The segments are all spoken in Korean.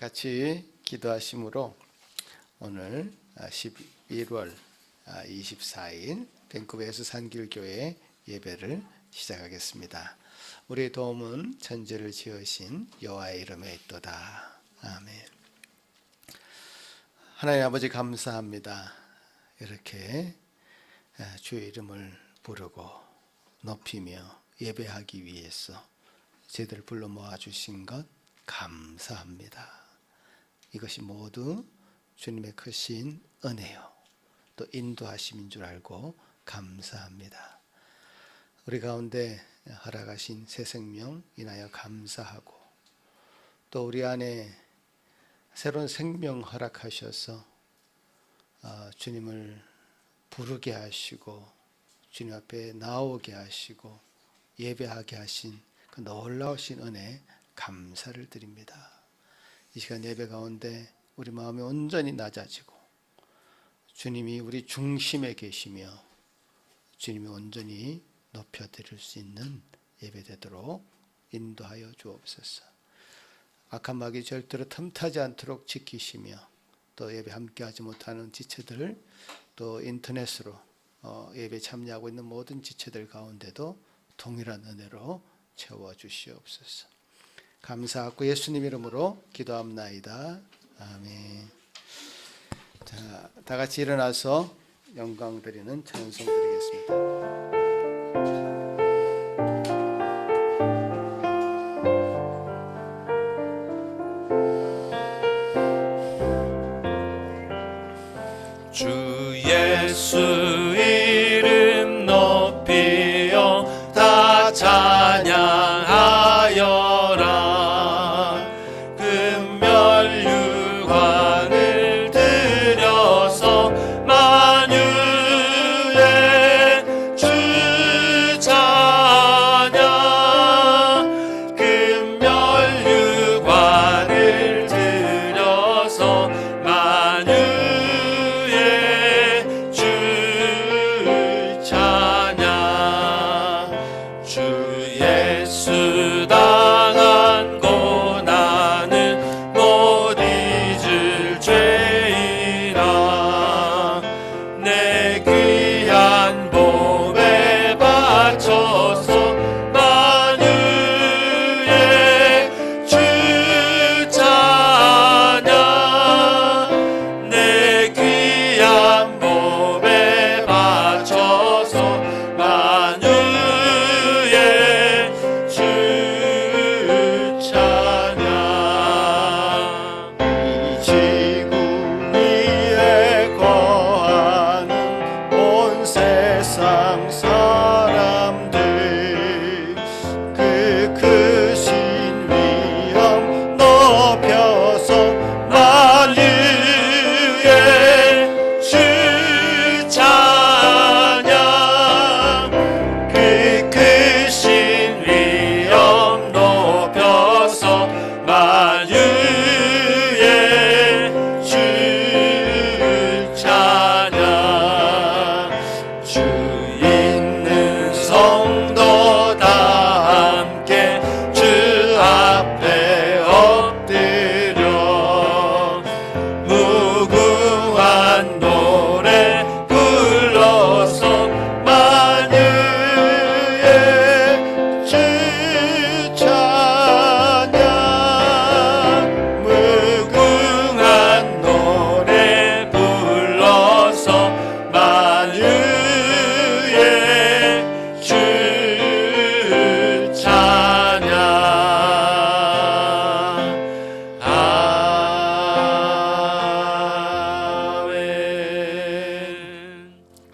같이 기도하심으로 오늘 11월 24일 밴쿠버에서 산길교회 예배를 시작하겠습니다. 우리의 도움은 천지를 지으신 여호와의 이름에 있도다. 아멘. 하나님 아버지 감사합니다. 이렇게 주의 이름을 부르고 높이며 예배하기 위해서 저희들을 불러 모아주신 것 감사합니다. 이것이 모두 주님의 크신 은혜요, 또 인도하심인 줄 알고 감사합니다. 우리 가운데 허락하신 새 생명 인하여 감사하고, 또 우리 안에 새로운 생명 허락하셔서 주님을 부르게 하시고 주님 앞에 나오게 하시고 예배하게 하신 그 놀라우신 은혜 감사를 드립니다. 이 시간 예배 가운데 우리 마음이 온전히 낮아지고 주님이 우리 중심에 계시며 주님이 온전히 높여드릴 수 있는 예배되도록 인도하여 주옵소서. 악한 마귀 절대로 틈타지 않도록 지키시며, 또 예배 함께하지 못하는 지체들, 또 인터넷으로 예배 참여하고 있는 모든 지체들 가운데도 동일한 은혜로 채워주시옵소서. 감사하고 예수님 이름으로 기도합나이다. 아멘. 자, 다 같이 일어나서 영광 드리는 찬송 드리겠습니다. 주 예수 이름 높이어 다 찬양하여라. 금멸류관을 들여서 만유의 주 찬양. 금멸류관을 들여서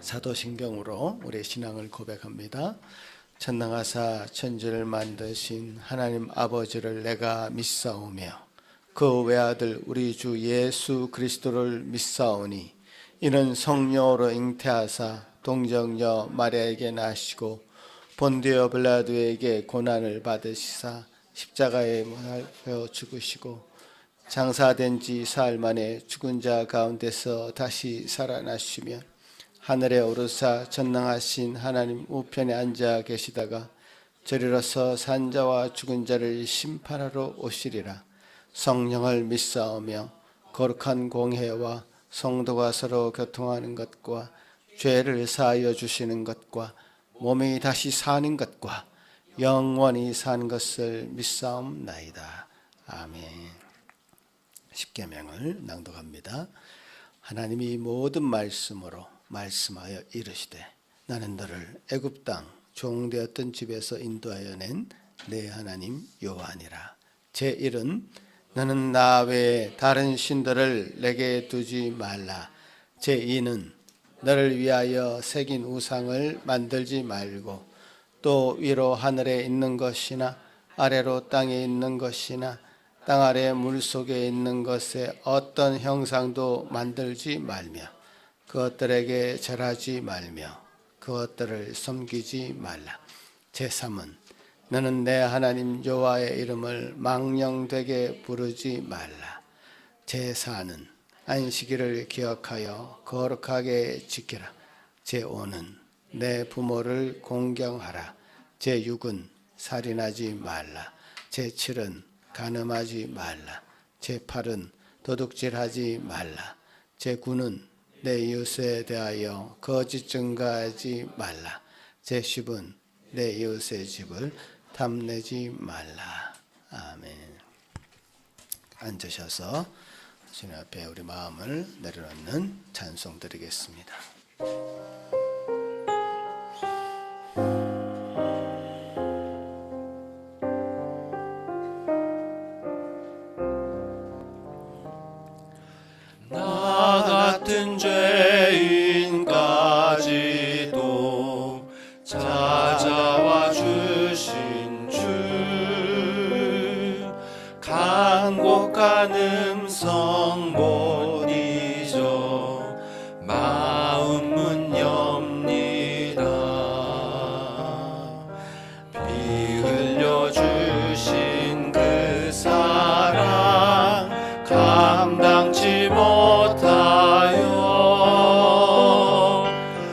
사도신경으로 우리의 신앙을 고백합니다. 전능하사 천지를 만드신 하나님 아버지를 내가 믿사오며 그 외아들 우리 주 예수 그리스도를 믿사오니 이는 성령으로 잉태하사 동정녀 마리아에게 나시고 본디오 빌라도에게 고난을 받으시사 십자가에 못 박혀 죽으시고 장사된 지 사흘 만에 죽은 자 가운데서 다시 살아나시며 하늘에 오르사 전능하신 하나님 우편에 앉아 계시다가 저리로서 산자와 죽은 자를 심판하러 오시리라. 성령을 믿사오며 거룩한 공회와 성도가 서로 교통하는 것과 죄를 사하여 주시는 것과 몸이 다시 사는 것과 영원히 사는 것을 믿사옵나이다. 아멘. 십계명을 낭독합니다. 하나님이 모든 말씀으로 말씀하여 이르시되 나는 너를 애굽 땅 종되었던 집에서 인도하여 낸 내 하나님 여호와니라. 제1은 너는 나 외에 다른 신들을 내게 두지 말라. 제2는 너를 위하여 새긴 우상을 만들지 말고 또 위로 하늘에 있는 것이나 아래로 땅에 있는 것이나 땅 아래 물속에 있는 것에 어떤 형상도 만들지 말며 그것들에게 절하지 말며 그것들을 섬기지 말라. 제3은 너는 내 하나님 여호와의 이름을 망령되게 부르지 말라. 제4는 안식일을 기억하여 거룩하게 지키라. 제5는 내 부모를 공경하라. 제6은 살인하지 말라. 제7은 간음하지 말라. 제8은 도둑질하지 말라. 제9는 내 이웃에 대하여 거짓 증거하지 말라. 제10은 내 이웃의 집을 탐내지 말라. 아멘. 앉으셔서 주님 앞에 우리 마음을 내려놓는 찬송 드리겠습니다. 나 같은 죄인까지도 찾아와 주신 주 간곡한 음성 못 잊어 마음 문 엽니다. 피 흘려 주신 그 사랑 감당치 못하여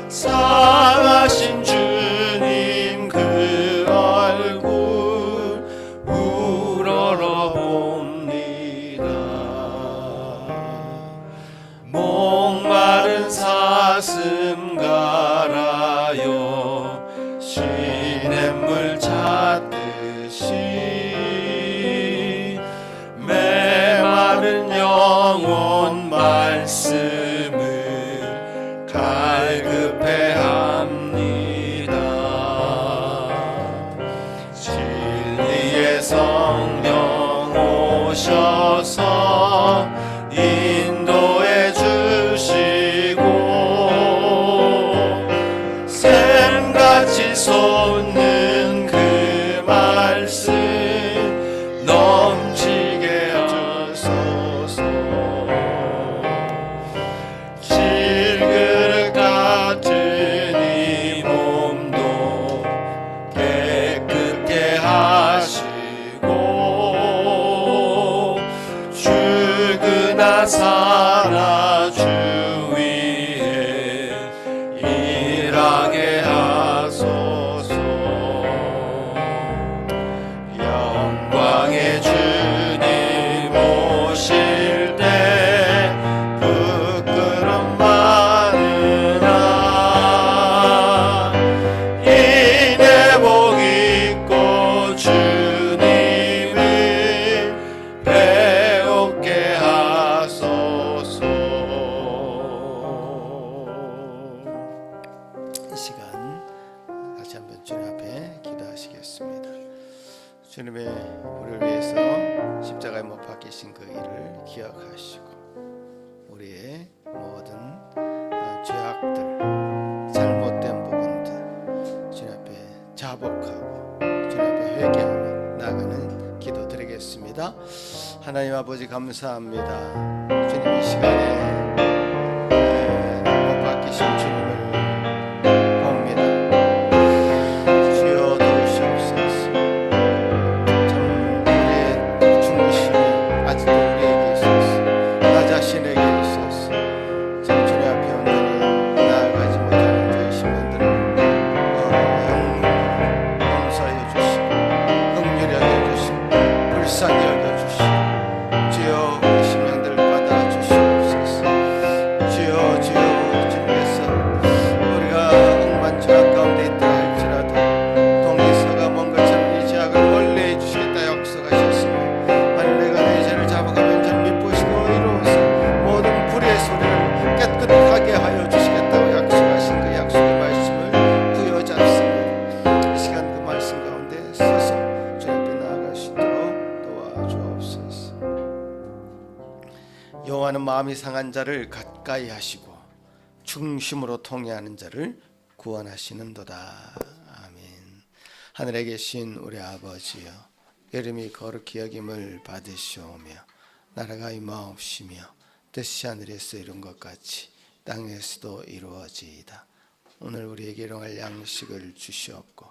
상하신 주님 그 얼굴 우러러봅니다. 목마른 사슴 갈아요 시냇물 찾듯이 메마른 영혼 말씀을 갈급해합니다. 진리의 성령 오셔서 인도해 주시고 샘같이 솟는 그 말씀 넘치게 하소서. 질그릇 같은 이 몸도 깨끗게 하시고 죽으나 살아 주 위에 일하게 하소서. 영광의 주님 오실 때 부끄럼 많으나 이내 복 입고 주님을 배웁게 하소서. 이 시간 같이 한번 주님 앞에 기도하시겠습니다. 주님의 우리를 위해서 십자가에 못 박히신 그 일을 기억하시고 우리의 모든 죄악들, 잘못된 부분들 주님 앞에 자복하고 주님 앞에 회개하며 나아가는 기도 드리겠습니다. 하나님 아버지 감사합니다. 주님 이 시간에 못 박히신 주님을 봅니다. 주여 도우시옵소서. 참 우리의 중심이 아직도 우리에게 있어서 나 자신에게 있어서 참 주님 앞에 온전히 나아가지 못하는 저희 신분들을 용서해 주시고 긍휼히 여겨 주시고 불쌍히 여겨 주시고 미워하는 마음이 상한 자를 가까이 하시고 중심으로 통회하는 자를 구원하시는도다. 아멘. 하늘에 계신 우리 아버지여, 이름이 거룩히 여김을 받으시오며 나라가 임하옵시며 뜻이 하늘에서 이룬 것 같이 땅에서도 이루어지이다. 오늘 우리에게 일용할 양식을 주시옵고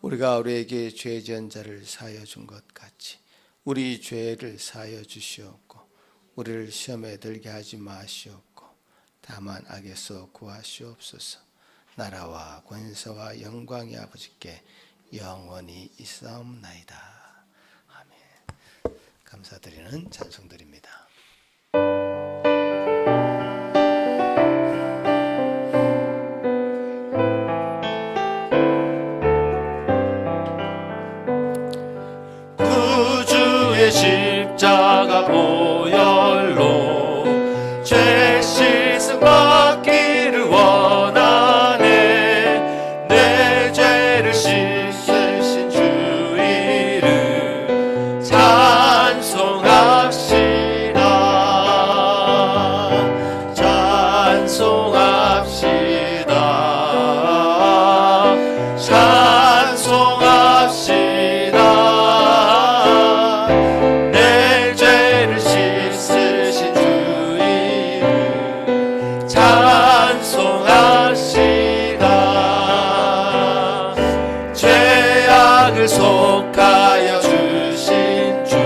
우리가 우리에게 죄 지은 자를 사하여 준 것 같이 우리 죄를 사하여 주시옵고 우리를 시험에 들게 하지 마시옵고 다만 악에서 구하시옵소서. 나라와 권세와 영광이 아버지께 영원히 있사옵나이다. 아멘. 감사드리는 찬송드립니다. 구주의 십자가 보혈로 죄 씻음 받기를 원하네. 내 죄를 씻으신 주 이름 찬송합시다. 속하여 주신 주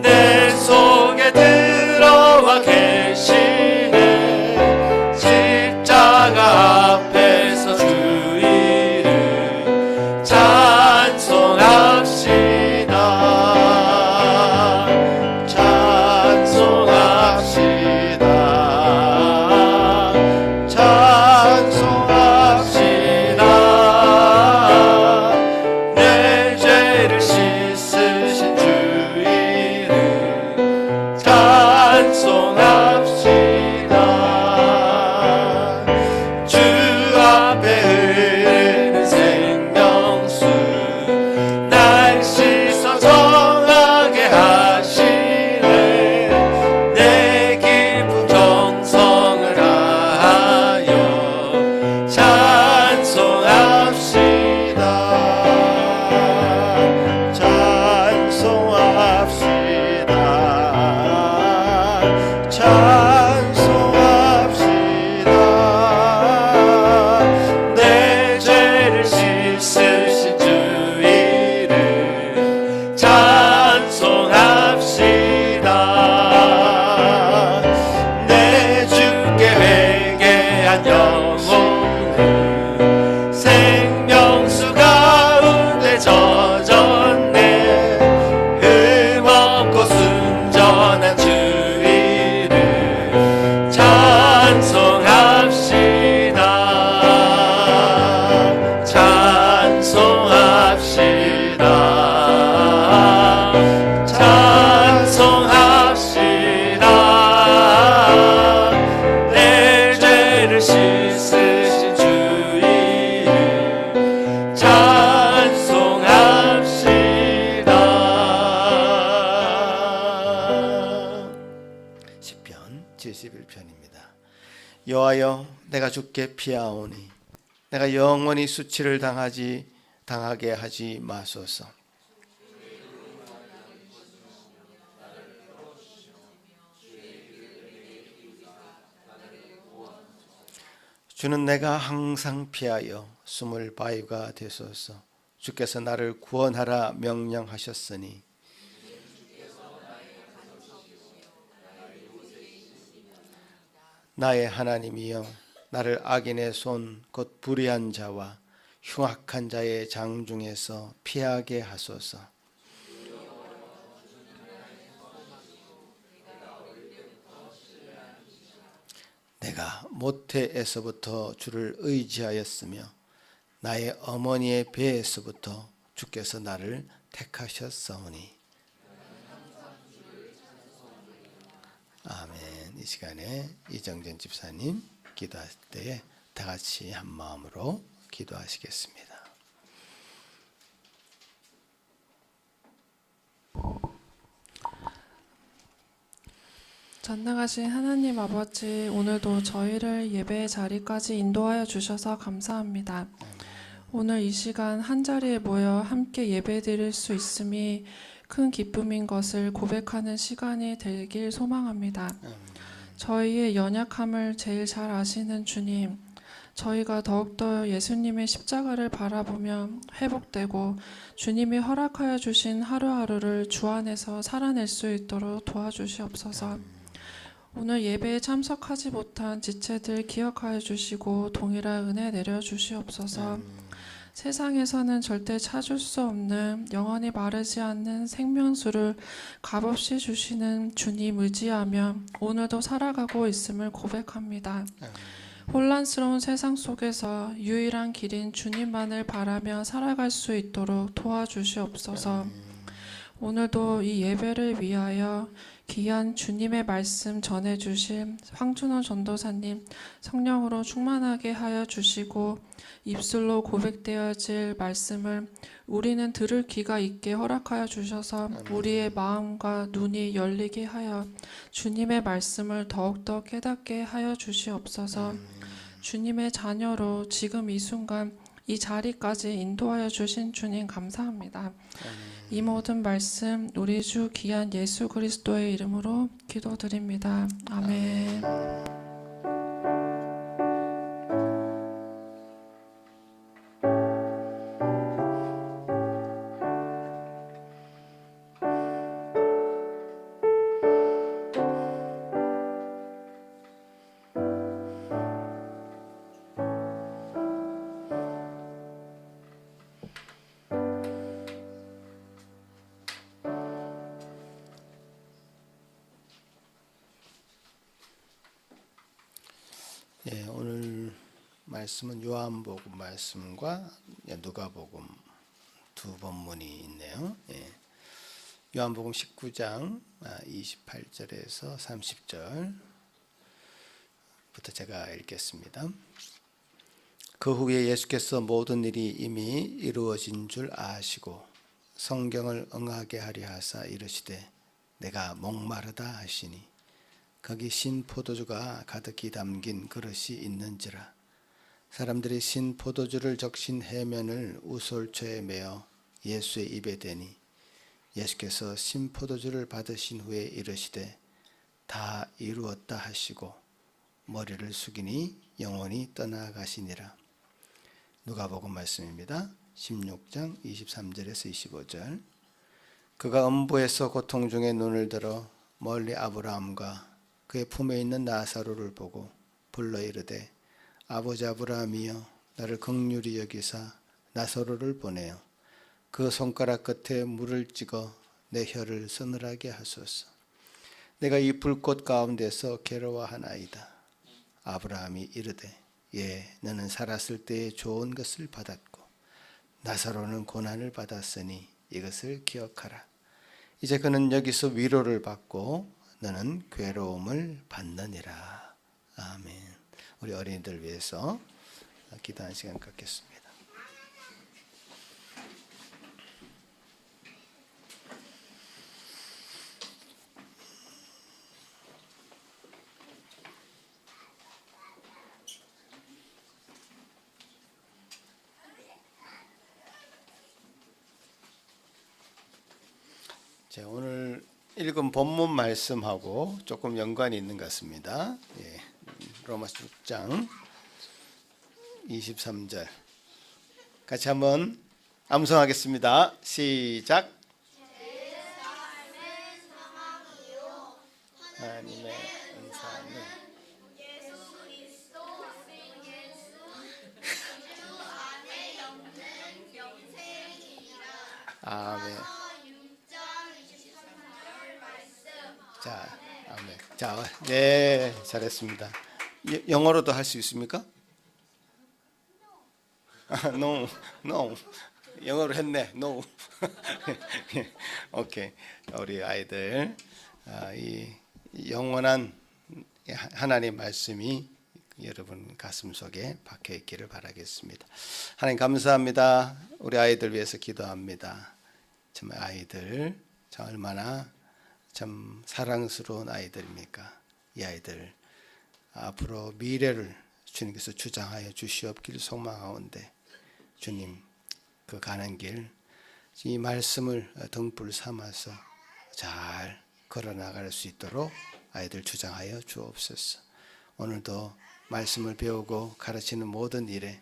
내 속에 들어와 계시네. 십자가 앞에서 주 이름 찬송합시다. 찬송합시다. 찬송합시다. 내 죄를 씻으신 주 이름 찬송합시다. 주 앞에 흐르는 생명수 날 씻어 정하게 하시네. 내 깊은 정성을 다하여 찬송합시다. 찬송합시다. 찬송합시다. 내 죄를 씻으신 주 이름 찬송합시다. 내 주께 회개한 영혼은 생명수 가운데 젖었네. 흠없고 순전한 주 이름 찬송합시다. 찬송합시다. 찬송합시다. 내 죄를 씻으신 주 이름 찬송합시다. 시편 71편입니다. 여호와여, 내가 주께 피하오니 내가 영원히 수치를 당하게 하지 마소서. 주는 내가 항상 피하여 숨을 바위가 되소서. 주께서 나를 구원하라 명령하셨으니 나의 하나님이여, 나를 악인의 손 곧 불의한 자와 흉악한 자의 장중에서 피하게 하소서. 내가 모태에서부터 주를 의지하였으며 나의 어머니의 배에서부터 주께서 나를 택하셨사오니. 아멘. 이 시간에 이정전 집사님 기도할 때에 다 같이 한 마음으로 기도하시겠습니다. 전능하신 하나님 아버지, 오늘도 저희를 예배의 자리까지 인도하여 주셔서 감사합니다. 오늘 이 시간 한자리에 모여 함께 예배드릴 수 있음이 큰 기쁨인 것을 고백하는 시간이 되길 소망합니다. 저희의 연약함을 제일 잘 아시는 주님, 저희가 더욱더 예수님의 십자가를 바라보며 회복되고 주님이 허락하여 주신 하루하루를 주 안에서 살아낼 수 있도록 도와주시옵소서. 오늘 예배에 참석하지 못한 지체들 기억하여 주시고 동일한 은혜 내려 주시옵소서. 세상에서는 절대 찾을 수 없는 영원히 마르지 않는 생명수를 값없이 주시는 주님 의지하며 오늘도 살아가고 있음을 고백합니다. 혼란스러운 세상 속에서 유일한 길인 주님만을 바라며 살아갈 수 있도록 도와주시옵소서. 오늘도 이 예배를 위하여 귀한 주님의 말씀 전해주신 황준호 전도사님 성령으로 충만하게 하여 주시고 입술로 고백되어질 말씀을 우리는 들을 귀가 있게 허락하여 주셔서 우리의 마음과 눈이 열리게 하여 주님의 말씀을 더욱더 깨닫게 하여 주시옵소서. 주님의 자녀로 지금 이 순간 이 자리까지 인도하여 주신 주님 감사합니다. 이 모든 말씀 우리 주 귀한 예수 그리스도의 이름으로 기도드립니다. 아멘. 예, 오늘 말씀은 요한복음 말씀과 누가복음 두 본문이 있네요. 예. 요한복음 19장 28절에서 30절부터 제가 읽겠습니다. 그 후에 예수께서 모든 일이 이미 이루어진 줄 아시고 성경을 응하게 하려 하사 이르시되 내가 목마르다 하시니 거기 신 포도주가 가득히 담긴 그릇이 있는지라. 사람들이 신 포도주를 적신 해면을 우솔초에 메어 예수의 입에 대니 예수께서 신 포도주를 받으신 후에 이르시되 다 이루었다 하시고 머리를 숙이니 영원히 떠나가시니라. 누가복음 말씀입니다. 16장 23절에서 25절. 그가 음부에서 고통 중에 눈을 들어 멀리 아브라함과 그의 품에 있는 나사로를 보고 불러 이르되 아버지 아브라함이여 나를 긍휼히 여기사 나사로를 보내어 그 손가락 끝에 물을 찍어 내 혀를 서늘하게 하소서. 내가 이 불꽃 가운데서 괴로워하나이다. 아브라함이 이르되 예 너는 살았을 때에 좋은 것을 받았고 나사로는 고난을 받았으니 이것을 기억하라. 이제 그는 여기서 위로를 받고 너는 괴로움을 받느니라. 아멘. 우리 어린이들 위해서 기도하는 시간 갖겠습니다. 자, 오늘 읽은 본문 말씀하고 조금 연관이 있는 것 같습니다. 예, 로마서 6장 23절 같이 한번 암송하겠습니다. 시작. 하나님의 은사는 아멘. 자, 아멘. 자, 네, 잘했습니다. 영어로도 할 수 있습니까? No, no. 영어로 했네. No. 오케이. 우리 아이들 이 영원한 하나님의 말씀이 여러분 가슴 속에 박혀 있기를 바라겠습니다. 하나님 감사합니다. 우리 아이들 위해서 기도합니다. 정말 아이들 참 얼마나 참 사랑스러운 아이들입니까? 이 아이들 앞으로 미래를 주님께서 주장하여 주시옵기를 소망하온데 주님 그 가는 길 이 말씀을 등불 삼아서 잘 걸어나갈 수 있도록 아이들 주장하여 주옵소서. 오늘도 말씀을 배우고 가르치는 모든 일에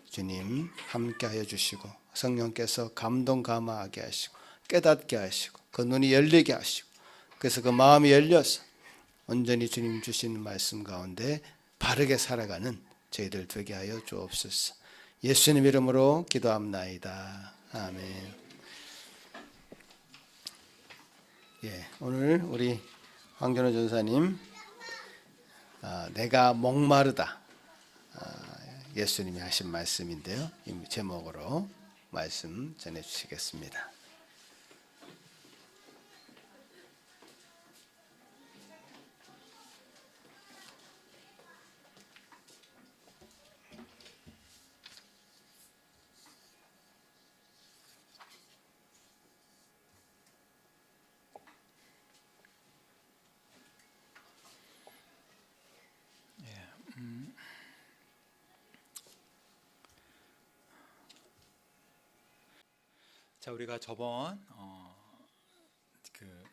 주님 함께하여 주시고 성령께서 감동 감화하게 하시고 깨닫게 하시고 그 눈이 열리게 하시고 그래서 그 마음이 열려서 온전히 주님 주신 말씀 가운데 바르게 살아가는 저희들 되게 하여 주옵소서. 예수님 이름으로 기도합나이다. 아멘. 오늘 우리 황전호 전사님 내가 목마르다 예수님이 하신 말씀인데요. 이 제목으로 말씀 전해주시겠습니다. 자, 우리가 저번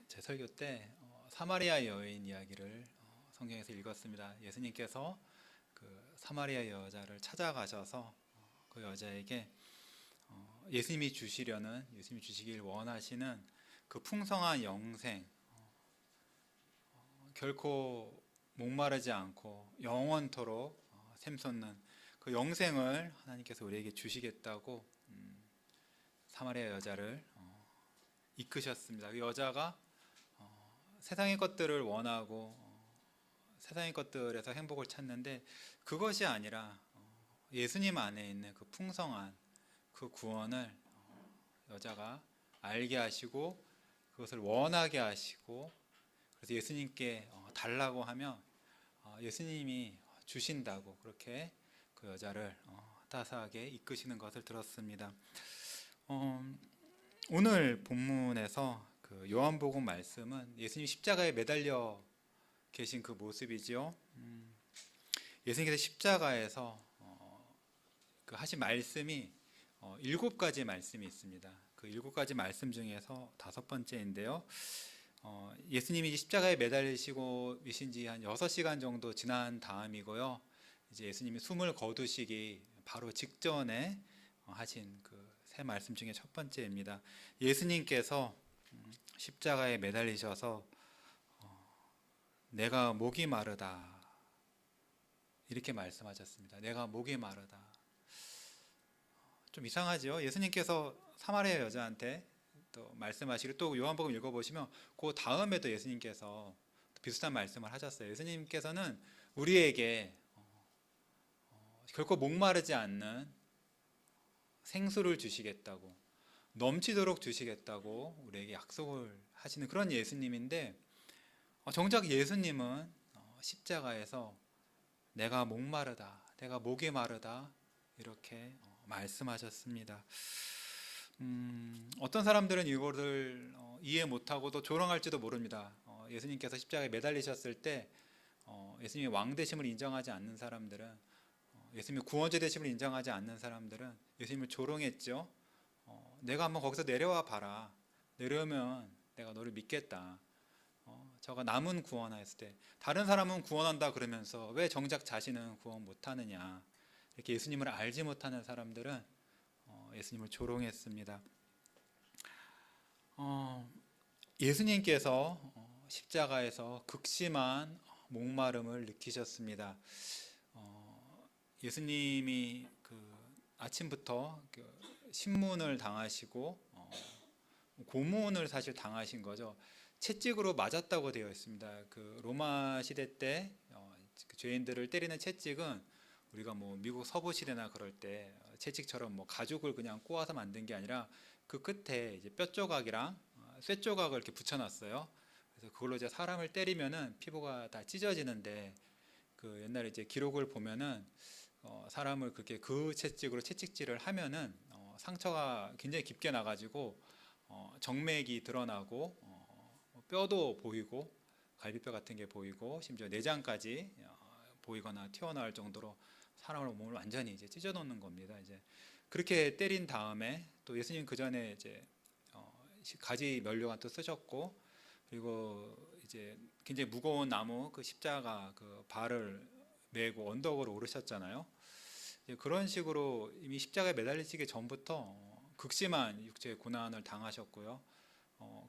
제 설교 때 사마리아 여인 이야기를 성경에서 읽었습니다. 예수님께서 그 사마리아 여자를 찾아가셔서 그 여자에게 예수님이 주시길 원하시는 그 풍성한 영생, 결코 목마르지 않고 영원토록 샘솟는 그 영생을 하나님께서 우리에게 주시겠다고 사마리아 여자를 이끄셨습니다. 그 여자가 세상의 것들을 원하고 세상의 것들에서 행복을 찾는데 그것이 아니라 예수님 안에 있는 그 풍성한 그 구원을 여자가 알게 하시고 그것을 원하게 하시고 그래서 예수님께 달라고 하면 예수님이 주신다고 그렇게 그 여자를 따스하게 이끄시는 것을 들었습니다. 오늘 본문에서 그 요한복음 말씀은 예수님 십자가에 매달려 계신 그 모습이지요. 예수님께서 십자가에서 그 하신 말씀이 7가지 말씀이 있습니다. 그 7가지 말씀 중에서 5번째인데요. 예수님이 십자가에 매달리시고 계신 지 한 6시간 정도 지난 다음이고요. 이제 예수님이 숨을 거두시기 바로 직전에 하신 그 세 말씀 중에 첫 번째입니다. 예수님께서 십자가에 매달리셔서 내가 목이 마르다 이렇게 말씀하셨습니다. 내가 목이 마르다. 좀 이상하죠? 예수님께서 사마리아 여자한테 또 말씀하시고 또 요한복음 읽어보시면 그 다음에도 예수님께서 비슷한 말씀을 하셨어요. 예수님께서는 우리에게 결코 목마르지 않는 생수를 주시겠다고 넘치도록 주시겠다고 우리에게 약속을 하시는 그런 예수님인데 정작 예수님은 십자가에서 내가 목마르다, 내가 목이 마르다 이렇게 말씀하셨습니다. 어떤 사람들은 이거를 이해 못하고 또 조롱할지도 모릅니다. 예수님께서 십자가에 매달리셨을 때 예수님의 왕 되심을 인정하지 않는 사람들은 예수님의 구원자 되심을 인정하지 않는 사람들은 예수님을 조롱했죠. 내가 한번 거기서 내려와 봐라. 내려오면 내가 너를 믿겠다. 저가 남은 구원하였을 때 다른 사람은 구원한다 그러면서 왜 정작 자신은 구원 못하느냐 이렇게 예수님을 알지 못하는 사람들은 예수님을 조롱했습니다. 예수님께서 십자가에서 극심한 목마름을 느끼셨습니다. 예수님이 아침부터 신문을 당하시고 고문을 사실 당하신 거죠. 채찍으로 맞았다고 되어 있습니다. 그 로마 시대 때 죄인들을 때리는 채찍은 우리가 뭐 미국 서부 시대나 그럴 때 채찍처럼 뭐 가죽을 그냥 꼬아서 만든 게 아니라 그 끝에 이제 뼈 조각이랑 쇠 조각을 이렇게 붙여놨어요. 그래서 그걸로 이제 사람을 때리면은 피부가 다 찢어지는데 그 옛날에 이제 기록을 보면은 사람을 그렇게 그 채찍으로 채찍질을 하면은 상처가 굉장히 깊게 나가지고 정맥이 드러나고 뼈도 보이고 갈비뼈 같은 게 보이고 심지어 내장까지 보이거나 튀어나올 정도로 사람을 몸을 완전히 이제 찢어놓는 겁니다. 이제 그렇게 때린 다음에 또 예수님 그 전에 이제 가지 면류관 또 쓰셨고, 그리고 이제 굉장히 무거운 나무 그 십자가 그 발을 메고 언덕으로 오르셨잖아요. 그런 식으로 이미 십자가에 매달리시기 전부터 극심한 육체의 고난을 당하셨고요.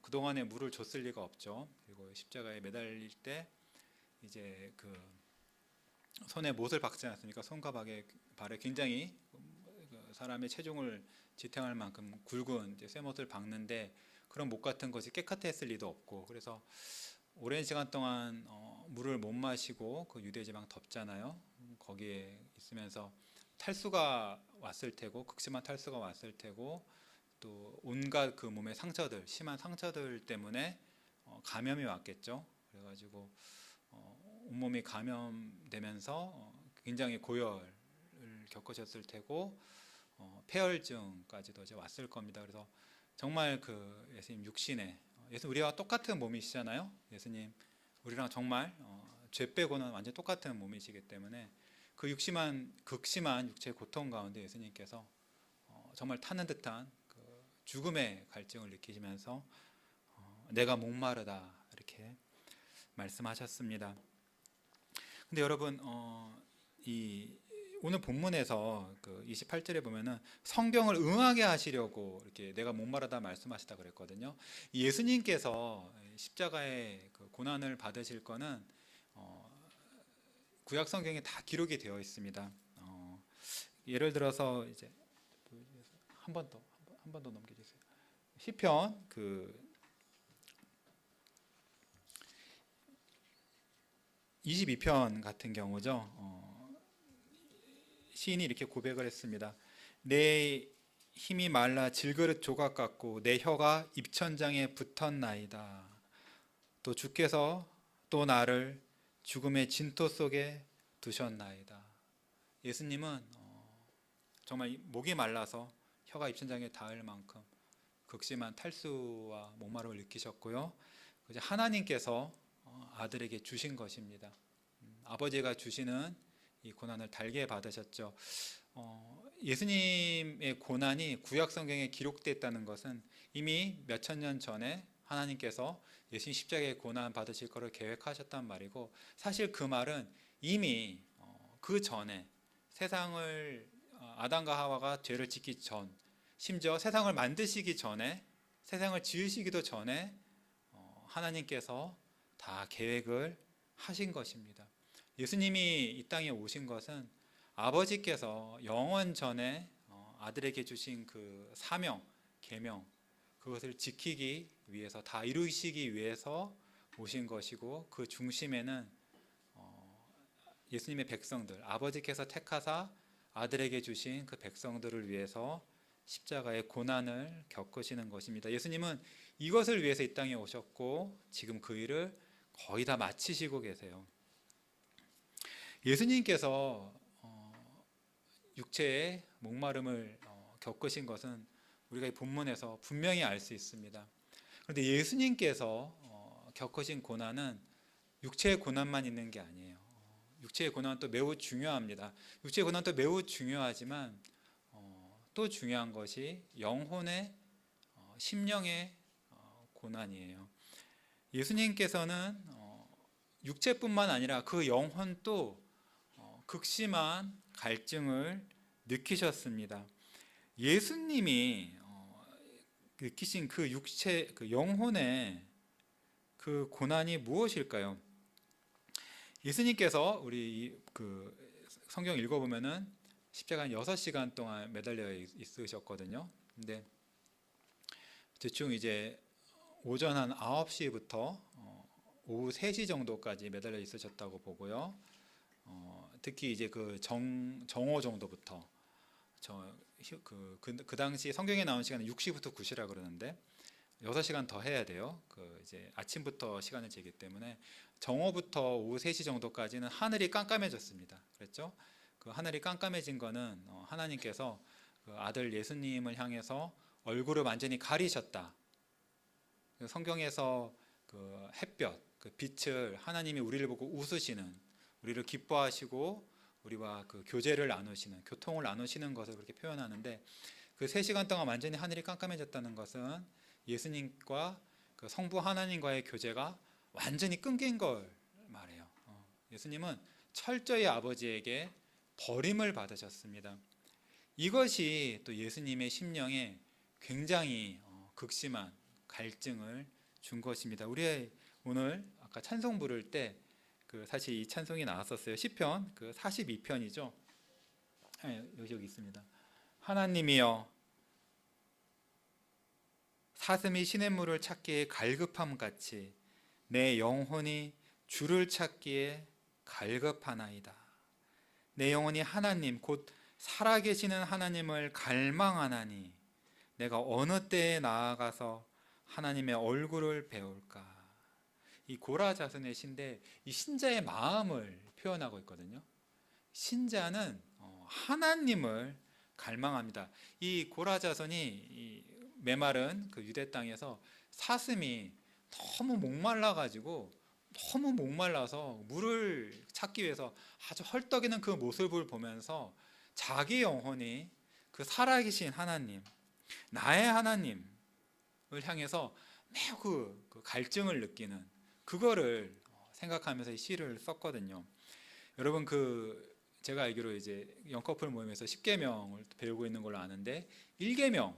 그동안에 물을 줬을 리가 없죠. 그리고 십자가에 매달릴 때 이제 그 손에 못을 박지 않습니까? 손과 발에 굉장히 사람의 체중을 지탱할 만큼 굵은 이제 쇠못을 박는데, 그런 못 같은 것이 깨끗했을 리도 없고, 그래서 오랜 시간 동안 물을 못 마시고 그 유대 지방 덥잖아요. 거기에 있으면서 탈수가 왔을 테고, 극심한 탈수가 왔을 테고, 또 온갖 그 몸의 상처들, 심한 상처들 때문에 감염이 왔겠죠. 그래가지고 온몸이 감염되면서 굉장히 고열을 겪으셨을 테고, 폐혈증까지도 이제 왔을 겁니다. 그래서 정말 그 예수님 육신에, 예수님 우리와 똑같은 몸이시잖아요. 예수님 우리랑 정말 죄 빼고는 완전 똑같은 몸이시기 때문에 그 극심한 육체의 고통 가운데 예수님께서 정말 타는 듯한 그 죽음의 갈증을 느끼시면서 내가 목마르다 이렇게 말씀하셨습니다. 근데 여러분, 이 오늘 본문에서 그 28절에 보면은 성경을 응하게 하시려고 이렇게 내가 목마르다 말씀하시다 그랬거든요. 예수님께서 십자가의 그 고난을 받으실 거는 구약 성경에 다 기록이 되어 있습니다. 예를 들어서 이제 한 번 더 넘겨주세요. 시편 그 22편 같은 경우죠. 시인이 이렇게 고백을 했습니다. 내 힘이 말라 질그릇 조각 같고 내 혀가 입천장에 붙었나이다. 또 주께서 또 나를 죽음의 진토 속에 두셨나이다. 예수님은 정말 목이 말라서 혀가 입천장에 닿을 만큼 극심한 탈수와 목마름을 느끼셨고요. 하나님께서 아들에게 주신 것입니다. 아버지가 주시는 이 고난을 달게 받으셨죠. 예수님의 고난이 구약 성경에 기록됐다는 것은 이미 몇천 년 전에 하나님께서 예수님 십자가의 고난 받으실 것을 계획하셨단 말이고, 사실 그 말은 이미 그 전에 세상을 아담과 하와가 죄를 짓기 전, 심지어 세상을 만드시기 전에, 세상을 지으시기도 전에 하나님께서 다 계획을 하신 것입니다. 예수님이 이 땅에 오신 것은 아버지께서 영원 전에 아들에게 주신 그 사명, 계명, 그것을 지키기 위해서, 다 이루시기 위해서 오신 것이고, 그 중심에는 예수님의 백성들, 아버지께서 택하사 아들에게 주신 그 백성들을 위해서 십자가의 고난을 겪으시는 것입니다. 예수님은 이것을 위해서 이 땅에 오셨고 지금 그 일을 거의 다 마치시고 계세요. 예수님께서 육체의 목마름을 겪으신 것은 우리가 이 본문에서 분명히 알 수 있습니다. 그런데 예수님께서 겪으신 고난은 육체의 고난만 있는 게 아니에요. 육체의 고난은 또 매우 중요합니다. 육체의 고난도 매우 중요하지만 또 중요한 것이 영혼의 심령의 고난이에요. 예수님께서는 육체뿐만 아니라 그 영혼도 극심한 갈증을 느끼셨습니다. 예수님이 느끼신 그 육체, 그 영혼의 그 고난이 무엇일까요? 예수님께서 우리 그 성경 읽어보면은 십자가에 6시간 동안 매달려 있으셨거든요. 근데 대충 이제 오전 한 9시부터 오후 3시 정도까지 매달려 있으셨다고 보고요. 특히 이제 그 정오 정도부터 그 당시 성경에 나온 시간은 6시부터 9시라 그러는데 6시간 더 해야 돼요. 그 이제 아침부터 시간을 재기 때문에 정오부터 오후 3시 정도까지는 하늘이 깜깜해졌습니다. 그랬죠? 그 하늘이 깜깜해진 거는 하나님께서 그 아들 예수님을 향해서 얼굴을 완전히 가리셨다. 성경에서 그 햇볕, 그 빛을 하나님이 우리를 보고 웃으시는, 우리를 기뻐하시고 우리와 그 교제를 나누시는, 교통을 나누시는 것을 그렇게 표현하는데, 그 3시간 동안 완전히 하늘이 깜깜해졌다는 것은 예수님과 그 성부 하나님과의 교제가 완전히 끊긴 걸 말해요. 예수님은 철저히 아버지에게 버림을 받으셨습니다. 이것이 또 예수님의 심령에 굉장히 극심한 갈증을 준 것입니다. 우리 오늘 아까 찬송 부를 때 그 사실 이 찬송이 나왔었어요. 시편 그 42편이죠. 여기 있습니다. 하나님이여, 사슴이 시냇물을 찾기에 갈급함 같이 내 영혼이 주를 찾기에 갈급하나이다. 내 영혼이 하나님 곧 살아계시는 하나님을 갈망하나니 내가 어느 때에 나아가서 하나님의 얼굴을 배울까. 이 고라 자손의 시인데 이 신자의 마음을 표현하고 있거든요. 신자는 하나님을 갈망합니다. 이 고라 자손이 이 메마른 그 유대 땅에서 사슴이 너무 목말라서 물을 찾기 위해서 아주 헐떡이는 그 모습을 보면서 자기 영혼이 그 살아계신 하나님, 나의 하나님을 향해서 매우 그 갈증을 느끼는 그거를 생각하면서 이 시를 썼거든요. 여러분 제가 알기로 이제 영커플 모임에서 10계명을 배우고 있는 걸로 아는데 1계명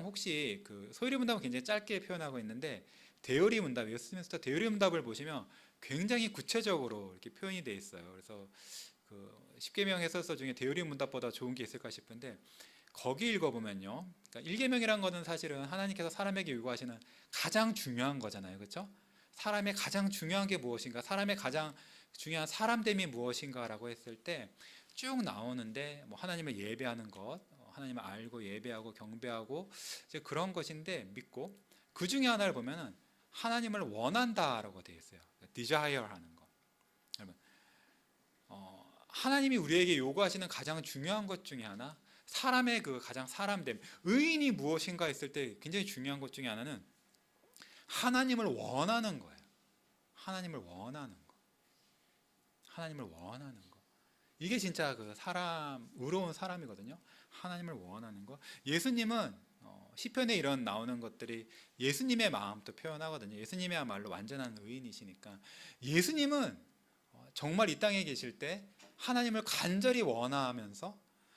혹시 그 소요리 문답은 굉장히 짧게 표현하고 있는데 대요리 문답, 웨스트민스터 대요리 문답을 보시면 굉장히 구체적으로 이렇게 표현이 돼 있어요. 그래서 그 10계명 해설서 중에 대요리 문답보다 좋은 게 있을까 싶은데 거기 읽어보면요, 그러니까 1계명이란 거는 사실은 하나님께서 사람에게 요구하시는 가장 중요한 거잖아요, 그렇죠? 사람의 가장 중요한 게 무엇인가, 사람의 가장 중요한 사람됨이 무엇인가라고 했을 때 쭉 나오는데 뭐 하나님을 예배하는 것, 하나님을 알고 예배하고 경배하고 이제 그런 것인데 믿고, 그 중에 하나를 보면은 하나님을 원한다라고 되어 있어요. desire 하는 거. 여러분, 하나님이 우리에게 요구하시는 가장 중요한 것 중에 하나, 사람의 그 가장 사람됨, 의인이 무엇인가 했을 때 굉장히 중요한 것 중에 하나는 하나님을 원하는 거예요. 하나님을 원하는 거. 하나님을 원하는 거. 이게 진짜 그 사람, 의로운 사람이거든요. 하나님을 원하는 거. 예수님은 시편에 이런 나오는 것들이 예수님의 마음도 표현하거든요. 예수님이야말로 완전한 의인이시니까. 예수님은 정말 이 땅에 계실 때 하나님을 간절히 원하면서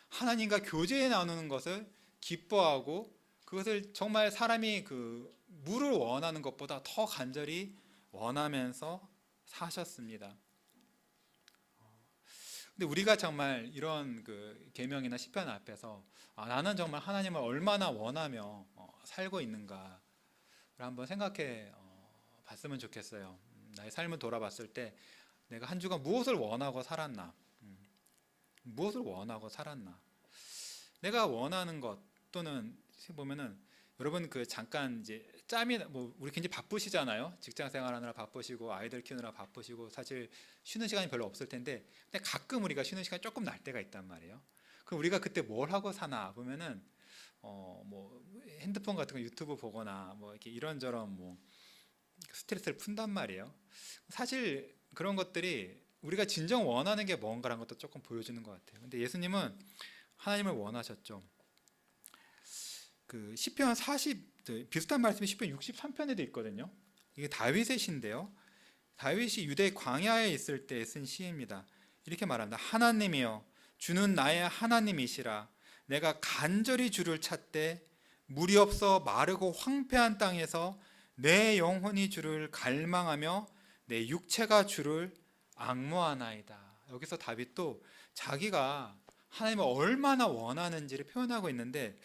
하나님과 교제에 나누는 것을 기뻐하고, 그것을 정말 사람이 그 물을 원하는 것보다 더 간절히 원하면서 사셨습니다. 근데 우리가 정말 이런 그 계명이나 시편 앞에서 나는 정말 하나님을 얼마나 원하며 살고 있는가를 한번 생각해 봤으면 좋겠어요. 나의 삶을 돌아봤을 때 내가 한 주간 무엇을 원하고 살았나? 무엇을 원하고 살았나? 내가 원하는 것, 또는 보면은 여러분 그 잠깐 이제 짬이 뭐 우리 굉장히 바쁘시잖아요. 직장 생활하느라 바쁘시고 아이들 키우느라 바쁘시고 사실 쉬는 시간이 별로 없을 텐데, 근데 가끔 우리가 쉬는 시간이 조금 날 때가 있단 말이에요. 그럼 우리가 그때 뭘 하고 사나 보면은 뭐 핸드폰 같은 거 유튜브 보거나 뭐 이렇게 이런저런 뭐 스트레스를 푼단 말이에요. 사실 그런 것들이 우리가 진정 원하는 게 뭔가라는 것도 조금 보여주는 것 같아요. 근데 예수님은 하나님을 원하셨죠. 그 시편 40 비슷한 말씀이 시편 63편에도 있거든요. 이게 다윗의 시인데요. 다윗이 유대 광야에 있을 때 쓴 시입니다. 이렇게 말합니다. 하나님이여, 주는 나의 하나님이시라. 내가 간절히 주를 찾되 물이 없어 마르고 황폐한 땅에서 내 영혼이 주를 갈망하며 내 육체가 주를 앙모하나이다. 여기서 다윗도 자기가 하나님을 얼마나 원하는지를 표현하고 있는데,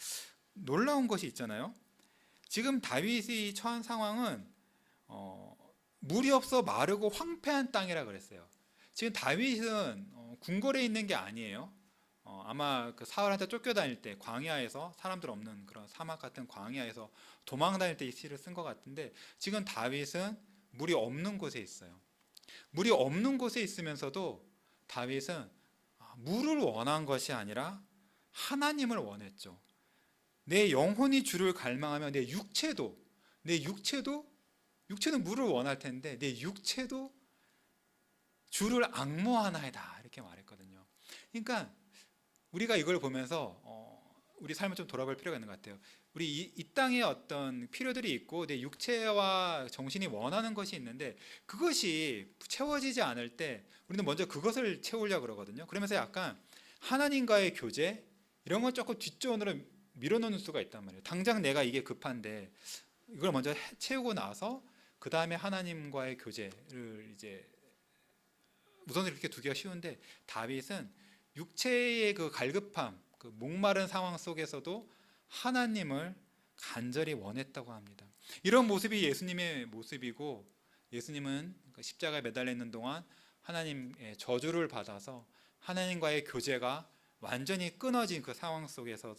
놀라운 것이 있잖아요. 지금 다윗이 처한 상황은 물이 없어 마르고 황폐한 땅이라 그랬어요. 지금 다윗은 궁궐에 있는 게 아니에요. 아마 그 사울한테 쫓겨다닐 때 광야에서, 사람들 없는 그런 사막 같은 광야에서 도망 다닐 때 이 시를 쓴 것 같은데, 지금 다윗은 물이 없는 곳에 있어요. 물이 없는 곳에 있으면서도 다윗은 물을 원한 것이 아니라 하나님을 원했죠. 내 영혼이 주를 갈망하며 내 육체도 육체는 물을 원할 텐데 내 육체도 주를 앙모하나이다 이렇게 말했거든요. 그러니까 우리가 이걸 보면서 우리 삶을 좀 돌아볼 필요가 있는 것 같아요. 우리 이 땅에 어떤 필요들이 있고 내 육체와 정신이 원하는 것이 있는데 그것이 채워지지 않을 때 우리는 먼저 그것을 채우려고 그러거든요. 그러면서 약간 하나님과의 교제 이런 건 조금 뒷전으로 밀어놓는 수가 있단 말이에요. 당장 내가 이게 급한데 이걸 먼저 채우고 나서 그 다음에 하나님과의 교제를 이제 우선 이렇게 두기가 쉬운데 다윗은 육체의 그 갈급함, 그 목마른 상황 속에서도 하나님을 간절히 원했다고 합니다. 이런 모습이 예수님의 모습이고 예수님은 그 십자가에 매달려 있는 동안 하나님의 저주를 받아서 하나님과의 교제가 완전히 끊어진 그 상황 속에서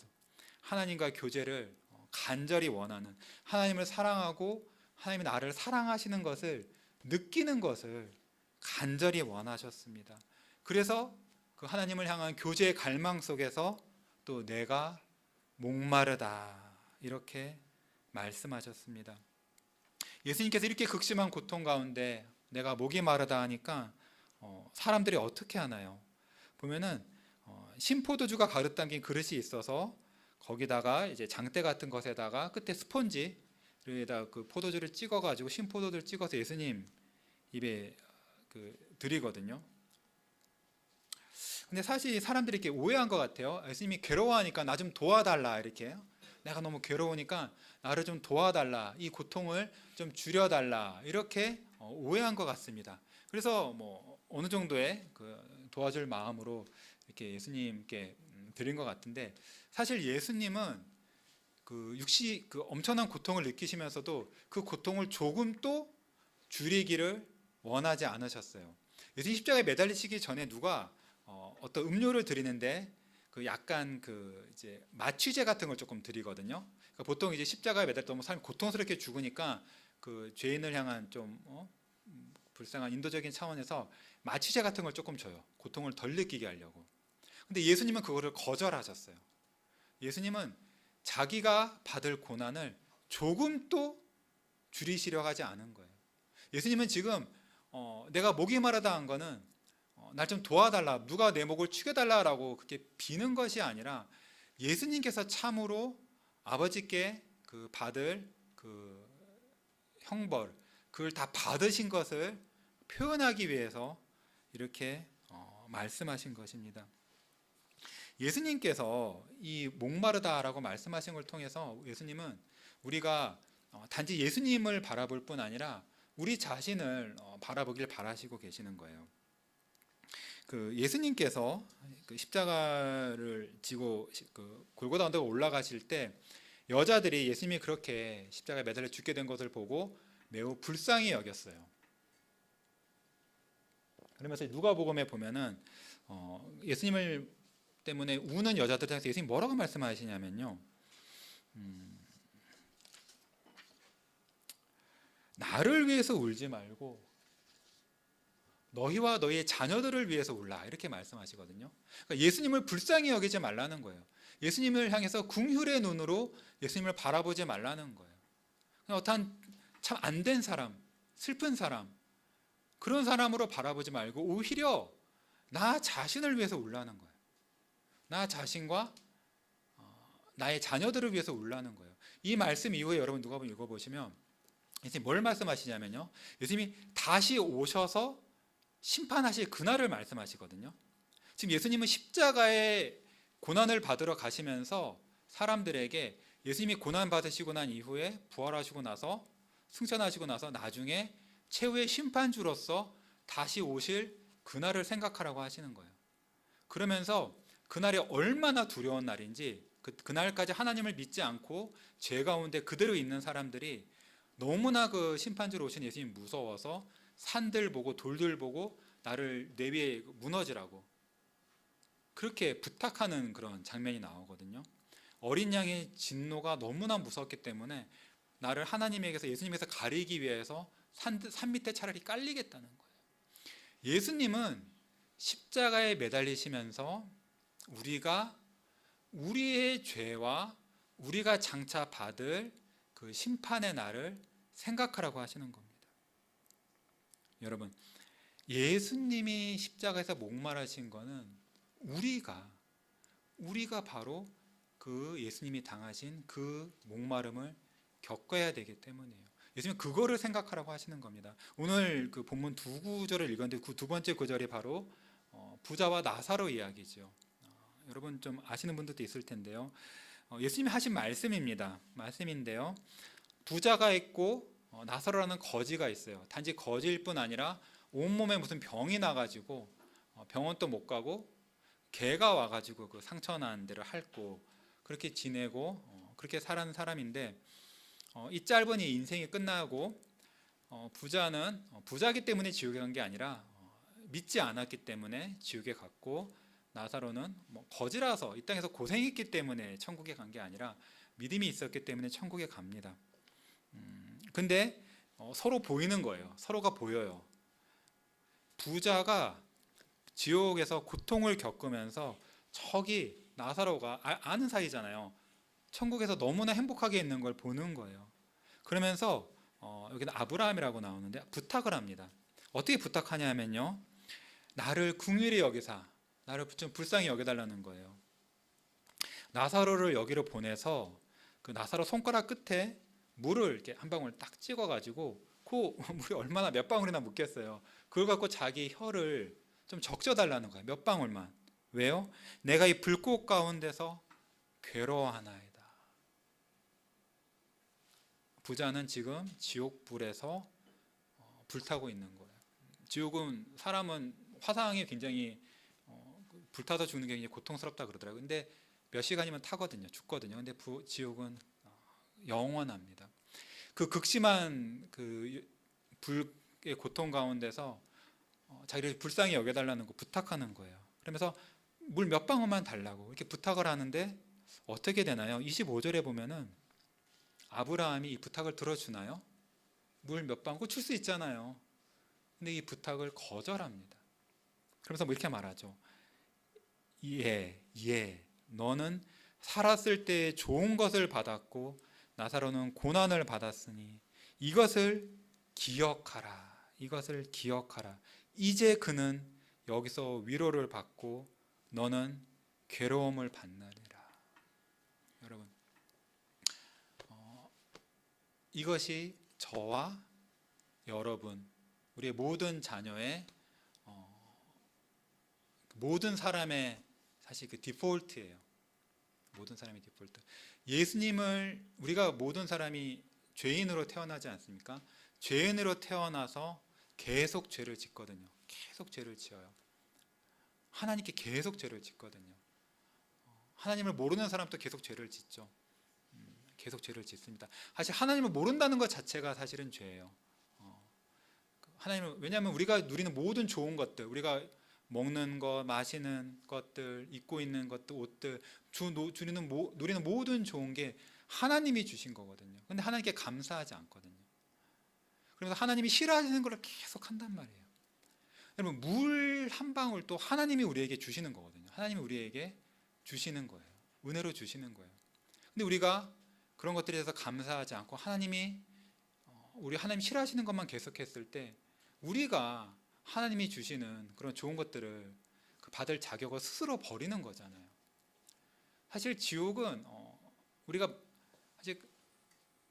하나님과 교제를 간절히 원하는, 하나님을 사랑하고 하나님이 나를 사랑하시는 것을 느끼는 것을 간절히 원하셨습니다. 그래서 그 하나님을 향한 교제의 갈망 속에서 또 내가 목마르다 이렇게 말씀하셨습니다. 예수님께서 이렇게 극심한 고통 가운데 내가 목이 마르다 하니까 사람들이 어떻게 하나요? 보면은 신포도주가 가득 담긴 그릇이 있어서 거기다가 이제 장대 같은 것에다가 끝에 스폰지에다 그 포도주를 찍어가지고 신포도주를 찍어서 예수님 입에 드리거든요. 근데 사실 사람들이 이렇게 오해한 것 같아요. 예수님이 괴로워하니까 나 좀 도와달라 이렇게. 내가 너무 괴로우니까 나를 좀 도와달라, 이 고통을 좀 줄여달라 이렇게 오해한 것 같습니다. 그래서 뭐 어느 정도의 그 도와줄 마음으로 이렇게 예수님께 드린 것 같은데 사실 예수님은 그 엄청난 고통을 느끼시면서도 그 고통을 조금도 줄이기를 원하지 않으셨어요. 예수님 십자가에 매달리시기 전에 누가 어떤 음료를 드리는데 그 약간 그 이제 마취제 같은 걸 조금 드리거든요. 그러니까 보통 이제 십자가에 매달리면 사람이 고통스럽게 죽으니까 그 죄인을 향한 좀 불쌍한 인도적인 차원에서 마취제 같은 걸 조금 줘요. 고통을 덜 느끼게 하려고. 근데 예수님은 그거를 거절하셨어요. 예수님은 자기가 받을 고난을 조금도 줄이시려고 하지 않은 거예요. 예수님은 지금 내가 목이 마르다 한 거는 날 좀 도와달라, 누가 내 목을 축여달라라고 그렇게 비는 것이 아니라 예수님께서 참으로 아버지께 그 받을 그 형벌, 그걸 다 받으신 것을 표현하기 위해서 이렇게 말씀하신 것입니다. 예수님께서 이 목마르다라고 말씀하신 걸 통해서 예수님은 우리가 단지 예수님을 바라볼 뿐 아니라 우리 자신을 바라보길 바라시고 계시는 거예요. 그 예수님께서 그 십자가를 지고 그 골고다 언덕에 올라가실 때 여자들이 예수님이 그렇게 십자가에 매달려 죽게 된 것을 보고 매우 불쌍히 여겼어요. 그러면서 누가복음에 보면은 예수님을 때문에 우는 여자들 향해서 예수님 뭐라고 말씀하시냐면요. 나를 위해서 울지 말고 너희와 너희의 자녀들을 위해서 울라 이렇게 말씀하시거든요. 그러니까 예수님을 불쌍히 여기지 말라는 거예요. 예수님을 향해서 궁휼의 눈으로 예수님을 바라보지 말라는 거예요. 어떠한 참 안 된 사람, 슬픈 사람 그런 사람으로 바라보지 말고 오히려 나 자신을 위해서 울라는 거예요. 나 자신과 나의 자녀들을 위해서 울라는 거예요. 이 말씀 이후에 여러분 누가복음 읽어보시면 예수님이 뭘 말씀하시냐면요. 예수님이 다시 오셔서 심판하실 그날을 말씀하시거든요. 지금 예수님은 십자가에 고난을 받으러 가시면서 사람들에게 예수님이 고난 받으시고 난 이후에 부활하시고 나서 승천하시고 나서 나중에 최후의 심판주로서 다시 오실 그날을 생각하라고 하시는 거예요. 그러면서 그날이 얼마나 두려운 날인지 그날까지 하나님을 믿지 않고 죄 가운데 그대로 있는 사람들이 너무나 그 심판주로 오신 예수님이 무서워서 산들 보고 돌들 보고 나를 내 위에 무너지라고 그렇게 부탁하는 그런 장면이 나오거든요. 어린 양의 진노가 너무나 무섭기 때문에 나를 하나님에게서 예수님에서 가리기 위해서 산 밑에 차라리 깔리겠다는 거예요. 예수님은 십자가에 매달리시면서 우리가 우리의 죄와 우리가 장차 받을 그 심판의 날을 생각하라고 하시는 겁니다. 여러분, 예수님이 십자가에서 목말하신 거는 우리가 바로 그 예수님이 당하신 그 목마름을 겪어야 되기 때문이에요. 예수님 그거를 생각하라고 하시는 겁니다. 오늘 그 본문 두 구절을 읽었는데 그 두 번째 구절이 바로 부자와 나사로 이야기죠. 여러분 좀 아시는 분들도 있을 텐데요. 예수님이 하신 말씀인데요. 부자가 있고 나사로라는 거지가 있어요. 단지 거지일 뿐 아니라 온몸에 무슨 병이 나가지고 병원도 못 가고 개가 와가지고 그 상처난 데를 핥고 그렇게 지내고 그렇게 살아는 사람인데 이 짧은 이 인생이 끝나고 부자는 부자기 때문에 지옥에 간 게 아니라 믿지 않았기 때문에 지옥에 갔고 나사로는 거지라서 이 땅에서 고생했기 때문에 천국에 간 게 아니라 믿음이 있었기 때문에 천국에 갑니다. 근데 서로 보이는 거예요. 서로가 보여요. 부자가 지옥에서 고통을 겪으면서 저기 나사로가 아는 사이잖아요. 천국에서 너무나 행복하게 있는 걸 보는 거예요. 그러면서 여기는 아브라함이라고 나오는데 부탁을 합니다. 어떻게 부탁하냐면요, 나를 긍휼히 여기사 나를 좀 불쌍히 여겨달라는 거예요. 나사로를 여기로 보내서 그 나사로 손가락 끝에 물을 이렇게 한 방울 딱 찍어가지고 그 물이 얼마나 몇 방울이나 묻겠어요. 그걸 갖고 자기 혀를 좀 적셔달라는 거예요. 몇 방울만. 왜요? 내가 이 불꽃 가운데서 괴로워하나이다. 부자는 지금 지옥불에서 불타고 있는 거예요. 지옥은 사람은 화상이 굉장히 불타서 죽는 게 굉장히 고통스럽다 그러더라고요. 근데 몇 시간이면 타거든요. 죽거든요. 근데 지옥은 영원합니다. 그 극심한 그 불의 고통 가운데서 자기를 불쌍히 여겨달라는 거 부탁하는 거예요. 그러면서 물 몇 방울만 달라고 이렇게 부탁을 하는데 어떻게 되나요? 25절에 보면은 아브라함이 이 부탁을 들어주나요? 물 몇 방울 줄 수 있잖아요. 근데 이 부탁을 거절합니다. 그러면서 뭐 이렇게 말하죠. 너는 살았을 때 좋은 것을 받았고 나사로는 고난을 받았으니 이것을 기억하라. 이제 그는 여기서 위로를 받고 너는 괴로움을 받느니라. 여러분, 이것이 저와 여러분, 우리의 모든 자녀의 모든 사람의 사실 그 디폴트예요. 모든 사람의 디폴트. 예수님을 우리가 모든 사람이 죄인으로 태어나지 않습니까? 죄인으로 태어나서 계속 죄를 짓거든요. 계속 죄를 지어요. 하나님께 계속 죄를 짓거든요. 하나님을 모르는 사람도 계속 죄를 짓죠. 계속 죄를 짓습니다. 사실 하나님을 모른다는 것 자체가 사실은 죄예요. 하나님을, 왜냐하면 우리가 누리는 모든 좋은 것들, 우리가 먹는 것, 마시는 것들, 입고 있는 것들, 옷들, 누리는 모든 좋은 게 하나님이 주신 거거든요. 근데 하나님께 감사하지 않거든요. 그래서 하나님이 싫어하시는 걸 계속 한단 말이에요. 여러분, 물 한 방울도 하나님이 우리에게 주시는 거거든요. 하나님이 우리에게 주시는 거예요. 은혜로 주시는 거예요. 근데 우리가 그런 것들에 대해서 감사하지 않고 하나님 싫어하시는 것만 계속했을 때 우리가 하나님이 주시는 그런 좋은 것들을 받을 자격을 스스로 버리는 거잖아요. 사실 지옥은 우리가 사실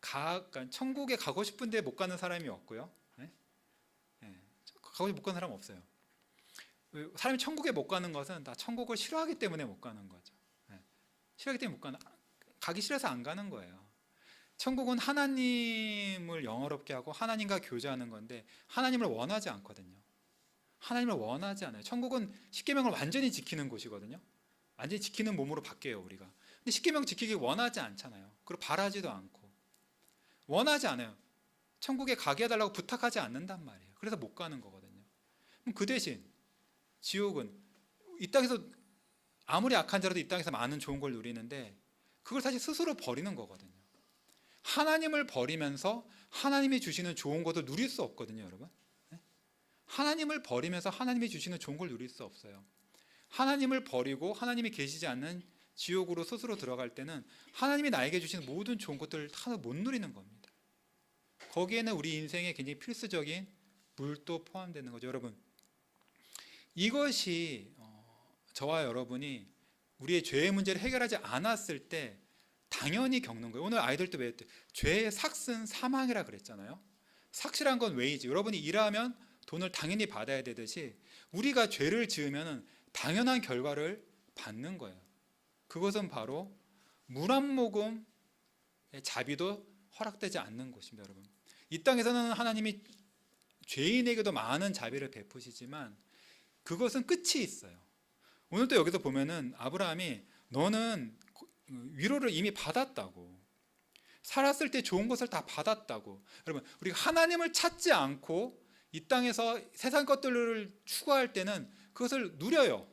그러니까 천국에 가고 싶은데 못 가는 사람이 없고요. 가고 못 가는 사람 없어요. 사람이 천국에 못 가는 것은 다 천국을 싫어하기 때문에 못 가는 거죠. 싫어하기 때문에 못 가는, 가기 싫어서 안 가는 거예요. 천국은 하나님을 영화롭게 하고 하나님과 교제하는 건데 하나님을 원하지 않거든요. 하나님을 원하지 않아요. 천국은 십계명을 완전히 지키는 곳이거든요. 완전히 지키는 몸으로 바뀌어요, 우리가. 근데 십계명 지키기 원하지 않잖아요. 그리고 바라지도 않고 원하지 않아요. 천국에 가게 해달라고 부탁하지 않는단 말이에요. 그래서 못 가는 거거든요. 그럼 그 대신 지옥은 이 땅에서 아무리 악한 자라도 이 땅에서 많은 좋은 걸 누리는데 그걸 사실 스스로 버리는 거거든요. 하나님을 버리면서 하나님이 주시는 좋은 것을 누릴 수 없거든요, 여러분. 하나님을 버리면서 하나님이 주시는 좋은 걸 누릴 수 없어요. 하나님을 버리고 하나님이 계시지 않는 지옥으로 스스로 들어갈 때는 하나님이 나에게 주시는 모든 좋은 것들을 다 못 누리는 겁니다. 거기에는 우리 인생에 굉장히 필수적인 물도 포함되는 거죠. 여러분, 이것이 저와 여러분이 우리의 죄의 문제를 해결하지 않았을 때 당연히 겪는 거예요. 오늘 아이들도 왜 죄의 삭은 사망이라 그랬잖아요. 삭실한 건 왜이지? 여러분이 일하면 돈을 당연히 받아야 되듯이 우리가 죄를 지으면 당연한 결과를 받는 거예요. 그것은 바로 물 한 모금의 자비도 허락되지 않는 것입니다. 여러분, 이 땅에서는 하나님이 죄인에게도 많은 자비를 베푸시지만 그것은 끝이 있어요. 오늘도 여기서 보면은 아브라함이 너는 위로를 이미 받았다고, 살았을 때 좋은 것을 다 받았다고. 여러분, 우리가 하나님을 찾지 않고 이 땅에서 세상 것들을 추구할 때는 그것을 누려요.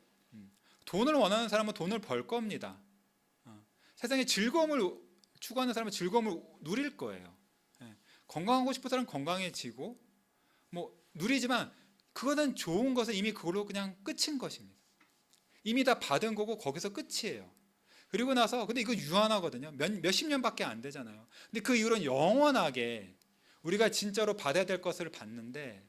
돈을 원하는 사람은 돈을 벌 겁니다. 세상의 즐거움을 추구하는 사람은 즐거움을 누릴 거예요. 건강하고 싶은 사람은 건강해지고 누리지만 그거는 좋은 것은 이미 그걸로 그냥 끝인 것입니다. 이미 다 받은 거고 거기서 끝이에요. 그리고 나서 근데 이거 유한하거든요. 몇십 년밖에 안 되잖아요. 근데 그 이후로는 영원하게 우리가 진짜로 받아야 될 것을 받는데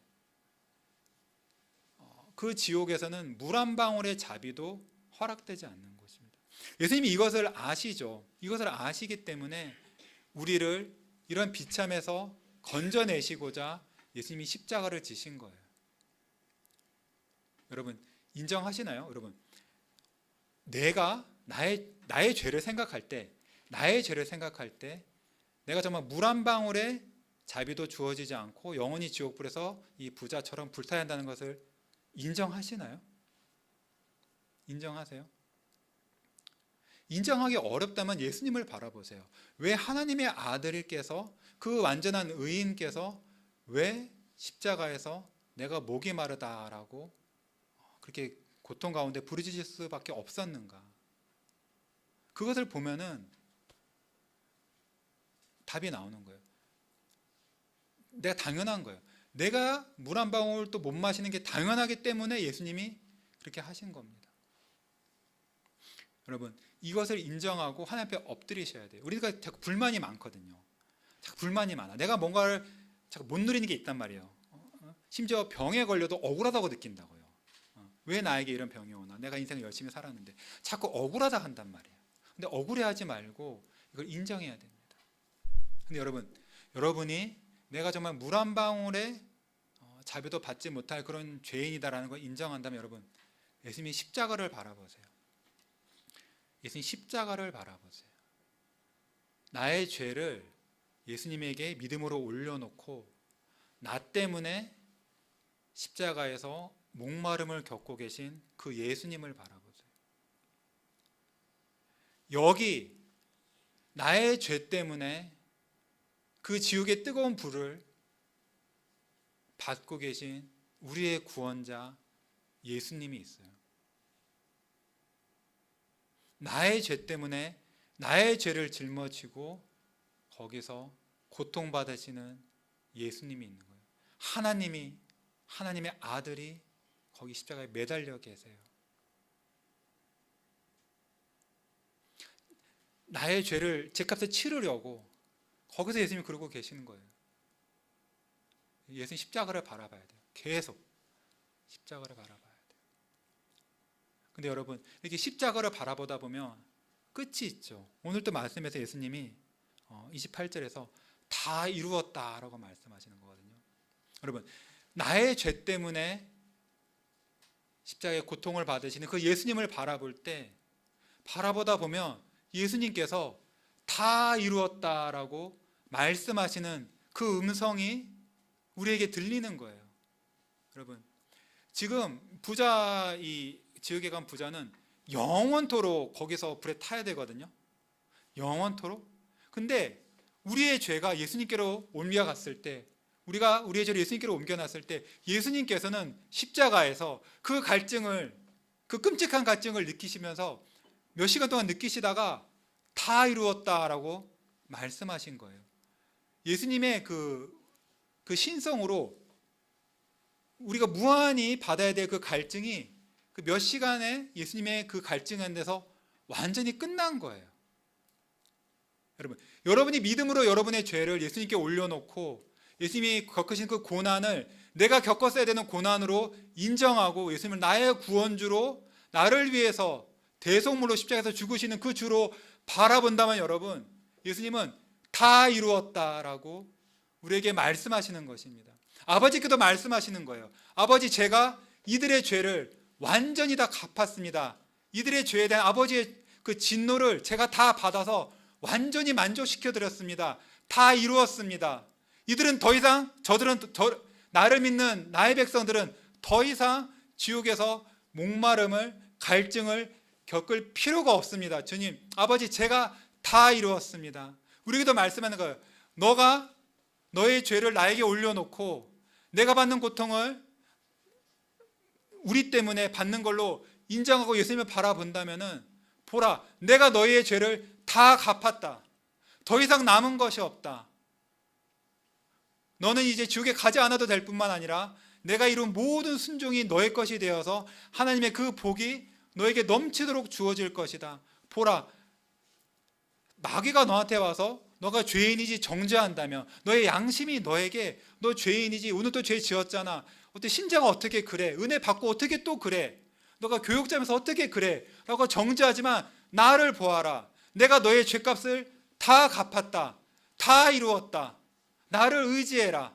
그 지옥에서는 물 한 방울의 자비도 허락되지 않는 것입니다. 예수님이 이것을 아시죠. 이것을 아시기 때문에 우리를 이런 비참에서 건져내시고자 예수님이 십자가를 지신 거예요. 여러분, 인정하시나요? 여러분, 내가 나의 죄를 생각할 때, 내가 정말 물 한 방울의 자비도 주어지지 않고 영원히 지옥불에서 이 부자처럼 불타야 한다는 것을 인정하시나요? 인정하세요? 인정하기 어렵다면 예수님을 바라보세요. 왜 하나님의 아들께서, 그 완전한 의인께서 왜 십자가에서 내가 목이 마르다라고 그렇게 고통 가운데 부르짖을 수밖에 없었는가? 그것을 보면은 답이 나오는 거예요. 내가 당연한 거예요. 내가 물 한 방울도 못 마시는 게 당연하기 때문에 예수님이 그렇게 하신 겁니다. 여러분, 이것을 인정하고 하나님 앞에 엎드리셔야 돼요. 우리가 자꾸 불만이 많거든요. 자꾸 불만이 많아. 내가 뭔가를 자꾸 못 누리는 게 있단 말이에요. 심지어 병에 걸려도 억울하다고 느낀다고요. 왜 나에게 이런 병이 오나? 내가 인생을 열심히 살았는데 자꾸 억울하다 한단 말이에요. 근데 억울해하지 말고 이걸 인정해야 됩니다. 근데 여러분이 내가 정말 물 한 방울의 자비도 받지 못할 그런 죄인이다라는 걸 인정한다면 여러분, 예수님이 십자가를 바라보세요. 예수님 십자가를 바라보세요. 나의 죄를 예수님에게 믿음으로 올려놓고 나 때문에 십자가에서 목마름을 겪고 계신 그 예수님을 바라보세요. 여기 나의 죄 때문에 그 지옥의 뜨거운 불을 받고 계신 우리의 구원자 예수님이 있어요. 나의 죄 때문에 나의 죄를 짊어지고 거기서 고통받으시는 예수님이 있는 거예요. 하나님의 아들이 거기 십자가에 매달려 계세요. 나의 죄를 죄값을 치르려고 거기서 예수님이 그러고 계시는 거예요. 예수님 십자가를 바라봐야 돼요. 계속 십자가를 바라봐야 돼요. 근데 여러분, 이렇게 십자가를 바라보다 보면 끝이 있죠. 오늘도 말씀에서 예수님이 28절에서 다 이루었다라고 말씀하시는 거거든요. 여러분, 나의 죄 때문에 십자가의 고통을 받으시는 그 예수님을 바라볼 때, 바라보다 보면 예수님께서 다 이루었다라고 말씀하시는 그 음성이 우리에게 들리는 거예요. 여러분, 지금 이 지옥에 간 부자는 영원토록 거기서 불에 타야 되거든요. 영원토록. 근데 우리의 죄가 예수님께로 옮겨갔을 때, 우리가 우리의 죄를 예수님께로 옮겨놨을 때 예수님께서는 십자가에서 그 갈증을, 그 끔찍한 갈증을 느끼시면서 몇 시간 동안 느끼시다가 다 이루었다라고 말씀하신 거예요. 예수님의 그 신성으로 우리가 무한히 받아야 될 그 갈증이 그 몇 시간에 예수님의 그 갈증한 데서 완전히 끝난 거예요. 여러분이 믿음으로 여러분의 죄를 예수님께 올려놓고 예수님이 겪으신 그 고난을 내가 겪었어야 되는 고난으로 인정하고 예수님을 나의 구원주로 나를 위해서 대속물로 십자가에서 죽으시는 그 주로 바라본다면 여러분, 예수님은 다 이루었다라고 우리에게 말씀하시는 것입니다. 아버지께도 말씀하시는 거예요. 아버지, 제가 이들의 죄를 완전히 다 갚았습니다. 이들의 죄에 대한 아버지의 그 진노를 제가 다 받아서 완전히 만족시켜 드렸습니다. 다 이루었습니다. 이들은 더 이상, 나를 믿는 나의 백성들은 더 이상 지옥에서 목마름을, 갈증을 겪을 필요가 없습니다. 주님, 아버지, 제가 다 이루었습니다. 우리에게도 말씀하는 거예요. 너가 너의 죄를 나에게 올려놓고 내가 받는 고통을 우리 때문에 받는 걸로 인정하고 예수님을 바라본다면은, 보라, 내가 너희의 죄를 다 갚았다. 더 이상 남은 것이 없다. 너는 이제 지옥에 가지 않아도 될 뿐만 아니라 내가 이룬 모든 순종이 너의 것이 되어서 하나님의 그 복이 너에게 넘치도록 주어질 것이다. 보라, 마귀가 너한테 와서 너가 죄인이지 정죄한다면, 너의 양심이 너에게 너 죄인이지, 오늘도 죄 지었잖아, 어때 신자가 어떻게 그래, 은혜 받고 어떻게 또 그래, 너가 교육자면서 어떻게 그래 라고 정죄하지만, 나를 보아라, 내가 너의 죄값을 다 갚았다, 다 이루었다, 나를 의지해라.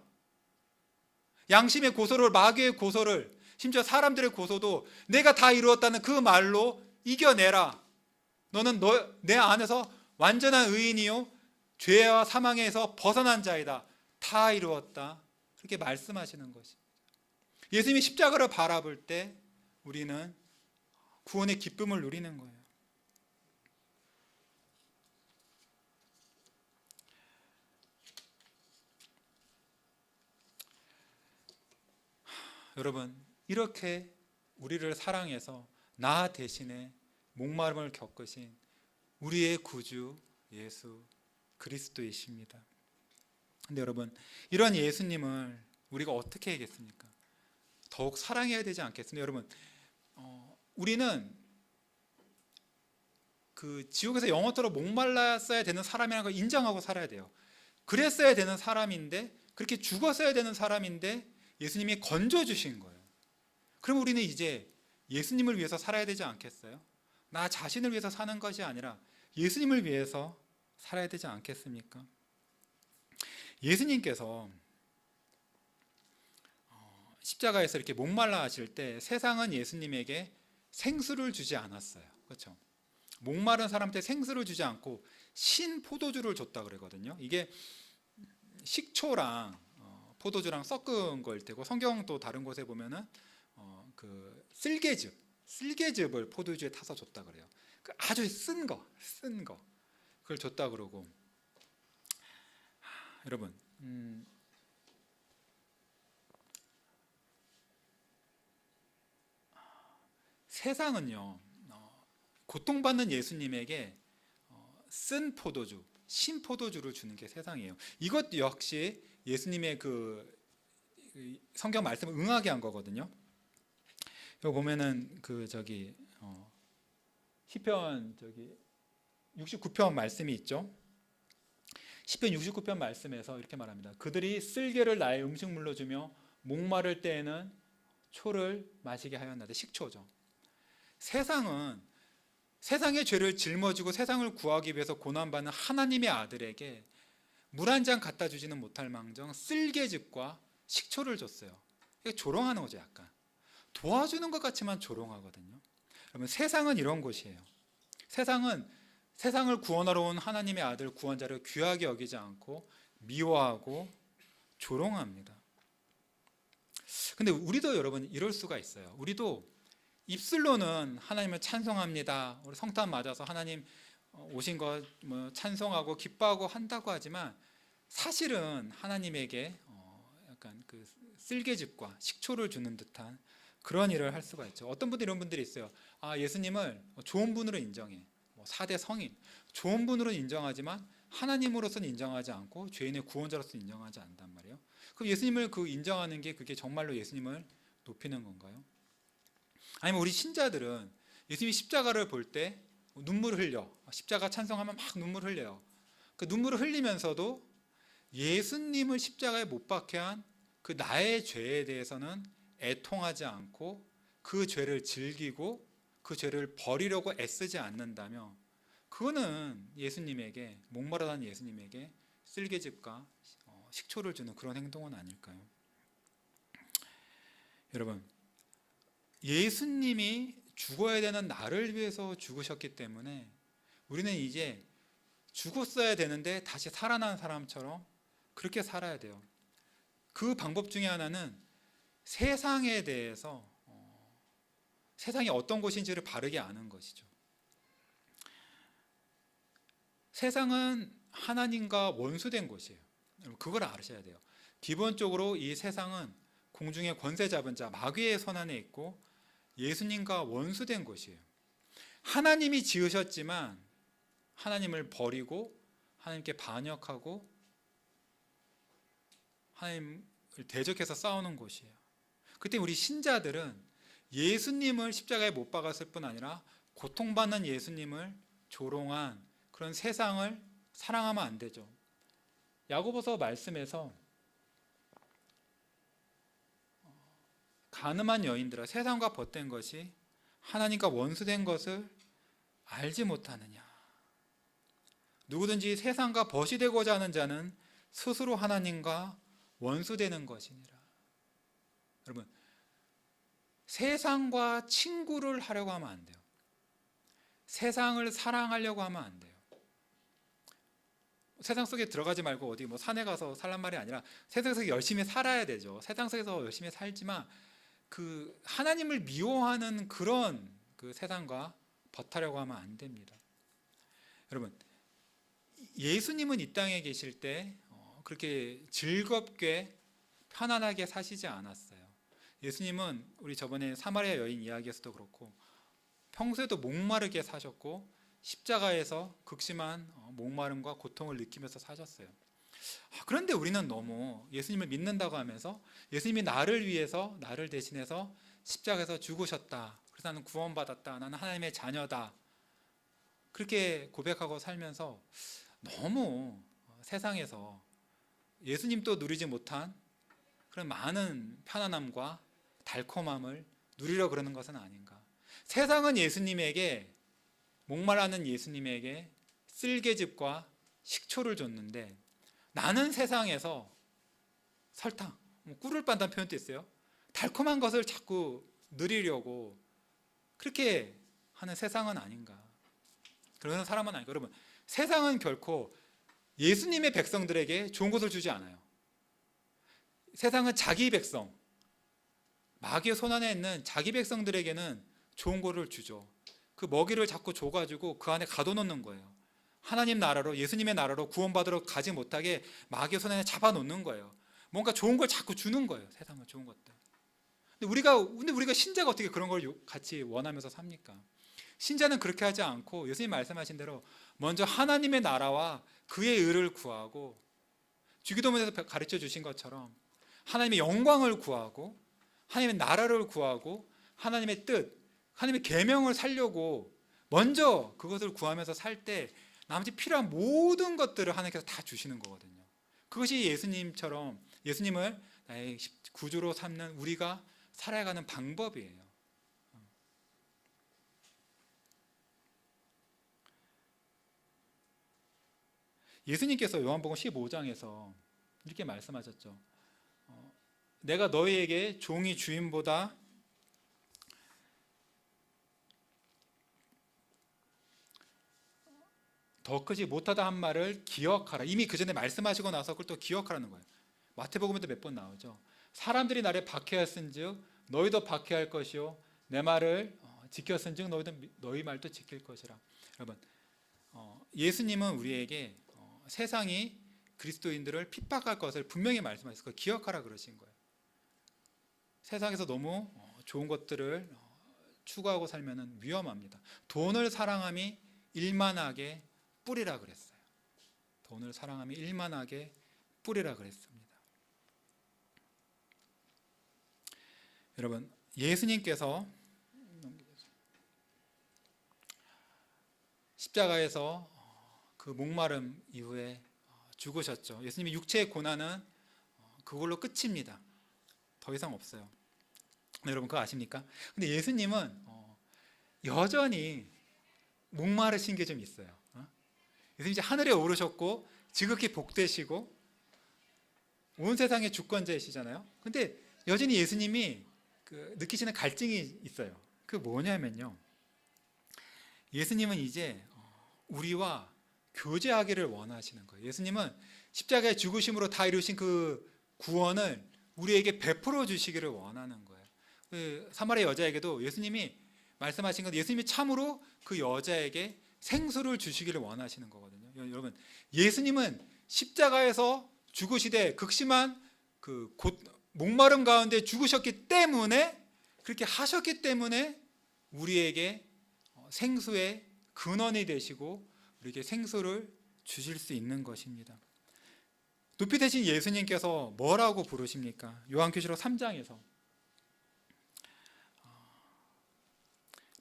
양심의 고소를, 마귀의 고소를, 심지어 사람들의 고소도 내가 다 이루었다는 그 말로 이겨내라. 너는 내 안에서 완전한 의인이요 죄와 사망에서 벗어난 자이다. 다 이루었다. 그렇게 말씀하시는 것입니다. 예수님이 십자가를 바라볼 때 우리는 구원의 기쁨을 누리는 거예요. 여러분, 이렇게 우리를 사랑해서 나 대신에 목마름을 겪으신 우리의 구주 예수 그리스도이십니다. 근데 여러분, 이런 예수님을 우리가 어떻게 하겠습니까? 더욱 사랑해야 되지 않겠습니까? 여러분, 우리는 그 지옥에서 영원토록 목말랐어야 되는 사람이라는 걸 인정하고 살아야 돼요. 그랬어야 되는 사람인데, 그렇게 죽었어야 되는 사람인데 예수님이 건져주신 거예요. 그럼 우리는 이제 예수님을 위해서 살아야 되지 않겠어요? 나 자신을 위해서 사는 것이 아니라 예수님을 위해서 살아야 되지 않겠습니까? 예수님께서 십자가에서 이렇게 목말라 하실 때 세상은 예수님에게 생수를 주지 않았어요. 그렇죠? 목마른 사람한테 생수를 주지 않고 신 포도주를 줬다 그러거든요. 이게 식초랑 포도주랑 섞은 걸 테고, 성경 또 다른 곳에 보면은 그 쓸개즙을 포도주에 타서 줬다 그래요. 아주 쓴 거 그걸 줬다 그러고. 여러분, 세상은요, 고통받는 예수님에게 쓴 포도주, 신 포도주를 주는 게 세상이에요. 이것 역시 예수님의 그 성경 말씀을 응하게 한 거거든요. 여기 보면은 그 시편 69편 말씀이 있죠. 시편 69편 말씀에서 이렇게 말합니다. 그들이 쓸개를 나의 음식물로 주며 목마를 때에는 초를 마시게 하였나이다. 식초죠. 세상은 세상의 죄를 짊어지고 세상을 구하기 위해서 고난받는 하나님의 아들에게 물 한 잔 갖다 주지는 못할 망정 쓸개즙과 식초를 줬어요. 이게 조롱하는 거죠. 약간 도와주는 것 같지만 조롱하거든요. 여러분, 세상은 이런 곳이에요. 세상은 세상을 구원하러 온 하나님의 아들 구원자를 귀하게 여기지 않고 미워하고 조롱합니다. 근데 우리도 여러분 이럴 수가 있어요. 우리도 입술로는 하나님을 찬송합니다. 우리 성탄 맞아서 하나님 오신 것 찬송하고 기뻐하고 한다고 하지만, 사실은 하나님에게 약간 그 쓸개즙과 식초를 주는 듯한 그런 일을 할 수가 있죠. 어떤 분들 이런 분들이 있어요. 예수님을 좋은 분으로 인정해. 4대 성인, 좋은 분으로 인정하지만 하나님으로서는 인정하지 않고 죄인의 구원자로서는 인정하지 않단 말이에요. 그럼 예수님을 인정하는 게 그게 정말로 예수님을 높이는 건가요? 아니면 우리 신자들은 예수님이 십자가를 볼 때 눈물을 흘려, 십자가 찬송하면 막 눈물 흘려요. 그 눈물을 흘리면서도 예수님을 십자가에 못 박게 한 그 나의 죄에 대해서는 애통하지 않고 그 죄를 즐기고 그 죄를 버리려고 애쓰지 않는다면 그거는 예수님에게, 목마르다는 예수님에게 쓸개즙과 식초를 주는 그런 행동은 아닐까요? 여러분, 예수님이 죽어야 되는 나를 위해서 죽으셨기 때문에 우리는 이제 죽었어야 되는데 다시 살아난 사람처럼 그렇게 살아야 돼요. 그 방법 중에 하나는 세상에 대해서 세상이 어떤 것인지를 바르게 아는 것이죠. 세상은 하나님과 원수된 곳이에요. 그걸 아셔야 돼요. 기본적으로 이 세상은 공중의 권세 잡은 자 마귀의 손 안에 있고 예수님과 원수된 곳이에요. 하나님이 지으셨지만 하나님을 버리고 하나님께 반역하고 하나님을 대적해서 싸우는 곳이에요. 그때 우리 신자들은 예수님을 십자가에 못 박았을 뿐 아니라 고통받는 예수님을 조롱한 그런 세상을 사랑하면 안 되죠. 야고보서 말씀에서 가늠한 여인들아 세상과 벗된 것이 하나님과 원수된 것을 알지 못하느냐. 누구든지 세상과 벗이 되고자 하는 자는 스스로 하나님과 원수되는 것이니라. 여러분, 세상과 친구를 하려고 하면 안 돼요. 세상을 사랑하려고 하면 안 돼요. 세상 속에 들어가지 말고 어디 뭐 산에 가서 살란 말이 아니라 세상 속에 열심히 살아야 되죠. 세상 속에서 열심히 살지만 그 하나님을 미워하는 그런 그 세상과 벗하려고 하면 안 됩니다. 여러분, 예수님은 이 땅에 계실 때 그렇게 즐겁게 편안하게 사시지 않았어요. 예수님은 우리 저번에 사마리아 여인 이야기에서도 그렇고 평소에도 목마르게 사셨고 십자가에서 극심한 목마름과 고통을 느끼면서 사셨어요. 그런데 우리는 너무 예수님을 믿는다고 하면서 예수님이 나를 위해서 나를 대신해서 십자가에서 죽으셨다. 그래서 나는 구원받았다. 나는 하나님의 자녀다. 그렇게 고백하고 살면서 너무 세상에서 예수님도 누리지 못한 그런 많은 편안함과 달콤함을 누리려 그러는 것은 아닌가. 세상은 예수님에게 목말라는 예수님에게 쓸개즙과 식초를 줬는데 나는 세상에서 설탕, 꿀을 빤다는 표현도 있어요. 달콤한 것을 자꾸 누리려고 그렇게 하는 세상은 아닌가. 그런 사람은 아닌가. 여러분, 세상은 결코 예수님의 백성들에게 좋은 것을 주지 않아요. 세상은 자기 백성, 마귀의 손 안에 있는 자기 백성들에게는 좋은 것을 주죠. 그 먹이를 자꾸 줘가지고 그 안에 가둬놓는 거예요. 하나님 나라로, 예수님의 나라로 구원받으러 가지 못하게 마귀의 손 안에 잡아놓는 거예요. 뭔가 좋은 걸 자꾸 주는 거예요. 세상은 좋은 것들. 근데 우리가 신자가 어떻게 그런 걸 같이 원하면서 삽니까? 신자는 그렇게 하지 않고 예수님 말씀하신 대로 먼저 하나님의 나라와 그의 의를 구하고 주기도문에서 가르쳐 주신 것처럼 하나님의 영광을 구하고 하나님의 나라를 구하고 하나님의 뜻, 하나님의 계명을 살려고 먼저 그것을 구하면서 살 때 나머지 필요한 모든 것들을 하나님께서 다 주시는 거거든요. 그것이 예수님처럼 예수님을 나의 구주로 삼는 우리가 살아가는 방법이에요. 예수님께서 요한복음 15장에서 이렇게 말씀하셨죠. 내가 너희에게 종이 주인보다 더 크지 못하다 한 말을 기억하라. 이미 그 전에 말씀하시고 나서 그걸 또 기억하라는 거예요. 마태복음에도 몇 번 나오죠. 사람들이 나를 박해하였은즉 너희도 박해할 것이요 내 말을 지켰은즉 너희 말도 지킬 것이라. 여러분, 예수님은 우리에게 세상이 그리스도인들을 핍박할 것을 분명히 말씀하셨어요. 그걸 기억하라 그러신 거예요. 세상에서 너무 좋은 것들을 추구하고 살면 위험합니다. 돈을 사랑함이 일만하게 뿌리라 그랬어요. 돈을 사랑함이 일만하게 뿌리라 그랬습니다. 여러분, 예수님께서 십자가에서 그 목마름 이후에 죽으셨죠. 예수님의 육체의 고난은 그걸로 끝입니다. 더 이상 없어요. 여러분 그거 아십니까? 근데 예수님은 여전히 목마르신 게 좀 있어요. 예수님 이제 하늘에 오르셨고 지극히 복되시고 온 세상의 주권자이시잖아요. 근데 여전히 예수님이 느끼시는 갈증이 있어요. 그 뭐냐면요, 예수님은 이제 우리와 교제하기를 원하시는 거예요. 예수님은 십자가의 죽으심으로 다 이루신 그 구원을 우리에게 베풀어 주시기를 원하는 거예요. 그 사마리아 여자에게도 예수님이 말씀하신 건 예수님이 참으로 그 여자에게 생수를 주시기를 원하시는 거거든요. 여러분, 예수님은 십자가에서 죽으시되 극심한 그 목마름 가운데 죽으셨기 때문에, 그렇게 하셨기 때문에 우리에게 생수의 근원이 되시고 우리에게 생수를 주실 수 있는 것입니다. 높이 되신 예수님께서 뭐라고 부르십니까? 요한계시록 3장에서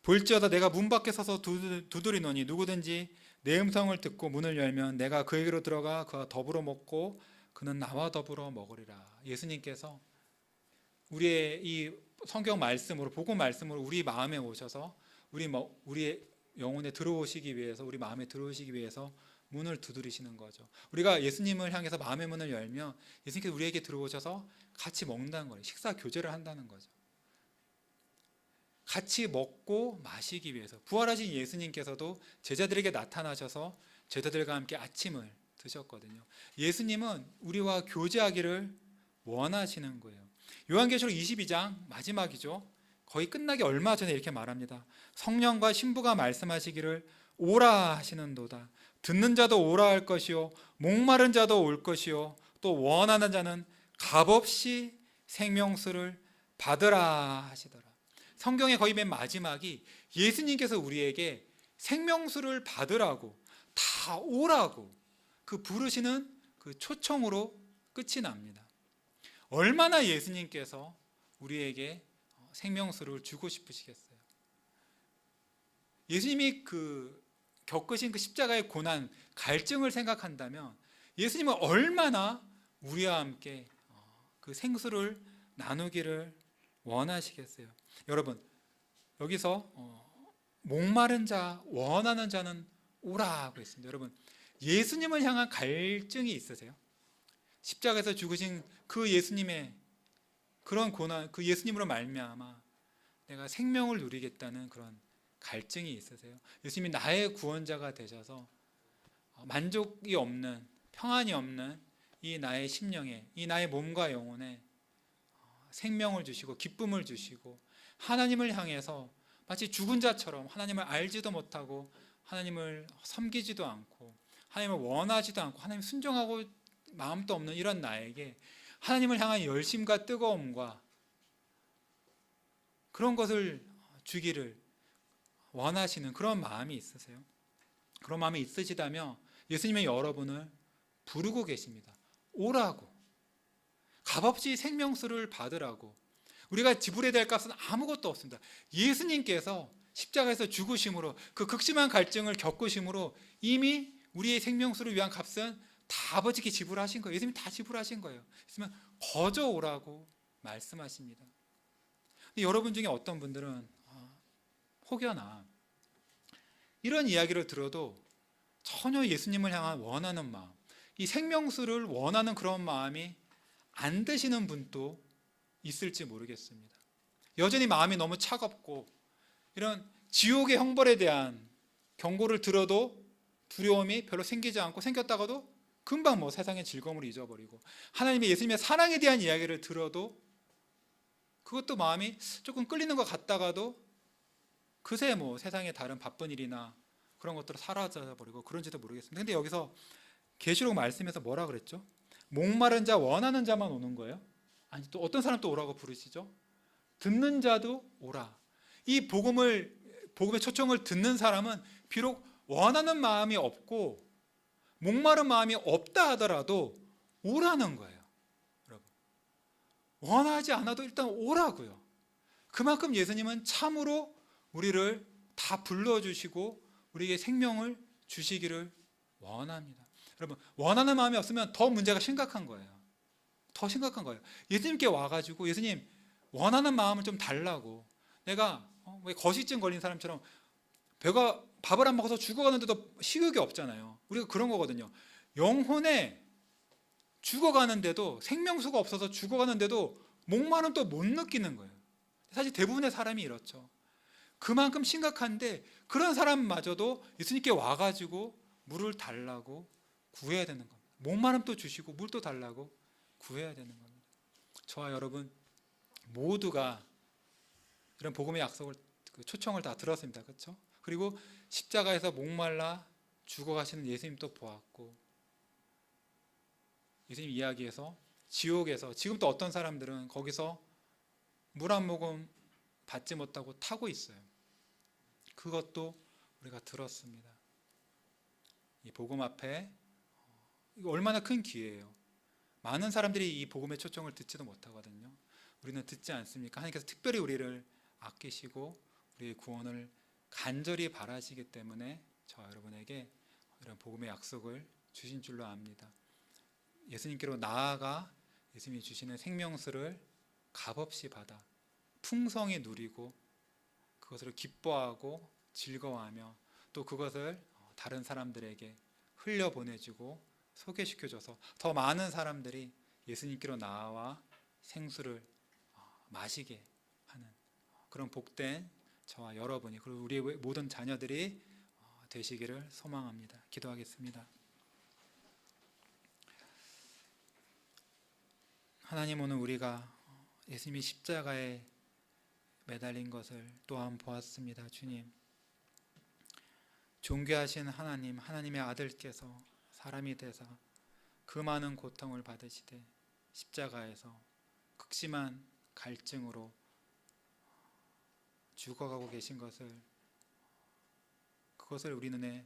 볼지어다 내가 문 밖에 서서 두드리노니 누구든지 내 음성을 듣고 문을 열면 내가 그에게로 들어가 그와 더불어 먹고 그는 나와 더불어 먹으리라. 예수님께서 우리의 이 성경 말씀으로, 복음 말씀으로 우리 마음에 오셔서 우리의 영혼에 들어오시기 위해서, 우리 마음에 들어오시기 위해서 문을 두드리시는 거죠. 우리가 예수님을 향해서 마음의 문을 열면 예수님께서 우리에게 들어오셔서 같이 먹는다는 거예요. 식사 교제를 한다는 거죠. 같이 먹고 마시기 위해서. 부활하신 예수님께서도 제자들에게 나타나셔서 제자들과 함께 아침을 드셨거든요. 예수님은 우리와 교제하기를 원하시는 거예요. 요한계시록 22장 마지막이죠. 거의 끝나기 얼마 전에 이렇게 말합니다. 성령과 신부가 말씀하시기를 오라 하시는도다. 듣는 자도 오라 할 것이요 목마른 자도 올 것이요 또 원하는 자는 값없이 생명수를 받으라 하시더라. 성경의 거의 맨 마지막이 예수님께서 우리에게 생명수를 받으라고, 다 오라고 그 부르시는 그 초청으로 끝이 납니다. 얼마나 예수님께서 우리에게 생명수를 주고 싶으시겠어요. 예수님이 겪으신 그 십자가의 고난, 갈증을 생각한다면 예수님은 얼마나 우리와 함께 그 생수를 나누기를 원하시겠어요. 여러분, 여기서 목마른 자, 원하는 자는 오라 하고 있습니다. 여러분, 예수님을 향한 갈증이 있으세요? 십자가에서 죽으신 그 예수님의 그런 고난, 그 예수님으로 말미암아 내가 생명을 누리겠다는 그런 갈증이 있으세요? 예수님이 나의 구원자가 되셔서 만족이 없는, 평안이 없는 이 나의 심령에, 이 나의 몸과 영혼에 생명을 주시고 기쁨을 주시고 하나님을 향해서 마치 죽은 자처럼 하나님을 알지도 못하고 하나님을 섬기지도 않고 하나님을 원하지도 않고 하나님 순종하고 마음도 없는 이런 나에게 하나님을 향한 열심과 뜨거움과 그런 것을 주기를 원하시는 그런 마음이 있으세요? 그런 마음이 있으시다면 예수님의 여러분을 부르고 계십니다. 오라고, 값없이 생명수를 받으라고. 우리가 지불해야 될 값은 아무것도 없습니다. 예수님께서 십자가에서 죽으심으로, 그 극심한 갈증을 겪으심으로 이미 우리의 생명수를 위한 값은 다 아버지께 지불하신 거예요. 예수님이 다 지불하신 거예요. 예수님은 거저 오라고 말씀하십니다. 근데 여러분 중에 어떤 분들은 혹여나 이런 이야기를 들어도 전혀 예수님을 향한 원하는 마음, 이 생명수를 원하는 그런 마음이 안 되시는 분도 있을지 모르겠습니다. 여전히 마음이 너무 차갑고 이런 지옥의 형벌에 대한 경고를 들어도 두려움이 별로 생기지 않고, 생겼다가도 금방 세상의 즐거움을 잊어버리고, 하나님의 예수님의 사랑에 대한 이야기를 들어도 그것도 마음이 조금 끌리는 것 같다가도 그새 세상의 다른 바쁜 일이나 그런 것들로 사라져버리고 그런지도 모르겠습니다. 근데 여기서 계시록 말씀에서 뭐라 그랬죠? 목마른 자, 원하는 자만 오는 거예요? 아니, 또 어떤 사람 또 오라고 부르시죠? 듣는 자도 오라. 이 복음의 초청을 듣는 사람은 비록 원하는 마음이 없고 목마른 마음이 없다 하더라도 오라는 거예요. 여러분, 원하지 않아도 일단 오라고요. 그만큼 예수님은 참으로 우리를 다 불러주시고 우리에게 생명을 주시기를 원합니다. 여러분, 원하는 마음이 없으면 더 문제가 심각한 거예요. 더 심각한 거예요. 예수님께 와가지고 예수님 원하는 마음을 좀 달라고. 내가 왜 거식증 걸린 사람처럼 배가 밥을 안 먹어서 죽어가는데도 식욕이 없잖아요. 우리가 그런 거거든요. 영혼에 죽어가는데도, 생명수가 없어서 죽어가는데도 목마름 또 못 느끼는 거예요. 사실 대부분의 사람이 이렇죠. 그만큼 심각한데 그런 사람마저도 예수님께 와가지고 물을 달라고 구해야 되는 겁니다. 목마름 또 주시고 물도 달라고 구해야 되는 겁니다. 저와 여러분 모두가 이런 복음의 약속을, 초청을 다 들었습니다. 그렇죠? 그리고 십자가에서 목말라 죽어가시는 예수님 또 보았고, 예수님 이야기에서 지옥에서 지금 또 어떤 사람들은 거기서 물 한 모금 받지 못하고 타고 있어요. 그것도 우리가 들었습니다. 이 복음 앞에 이거 얼마나 큰 기회예요. 많은 사람들이 이 복음의 초청을 듣지도 못하거든요. 우리는 듣지 않습니까? 하나님께서 특별히 우리를 아끼시고 우리의 구원을 간절히 바라시기 때문에 저와 여러분에게 이런 복음의 약속을 주신 줄로 압니다. 예수님께로 나아가 예수님이 주시는 생명수를 값없이 받아 풍성히 누리고 그것을 기뻐하고 즐거워하며 또 그것을 다른 사람들에게 흘려보내주고 소개시켜줘서 더 많은 사람들이 예수님께로 나와 생수를 마시게 하는 그런 복된 저와 여러분이, 그리고 우리의 모든 자녀들이 되시기를 소망합니다. 기도하겠습니다. 하나님, 오늘 우리가 예수님이 십자가에 매달린 것을 또한 보았습니다. 주님, 존귀하신 하나님, 하나님의 아들께서 사람이 되사 그 많은 고통을 받으시되 십자가에서 극심한 갈증으로 죽어가고 계신 것을, 그것을 우리 눈에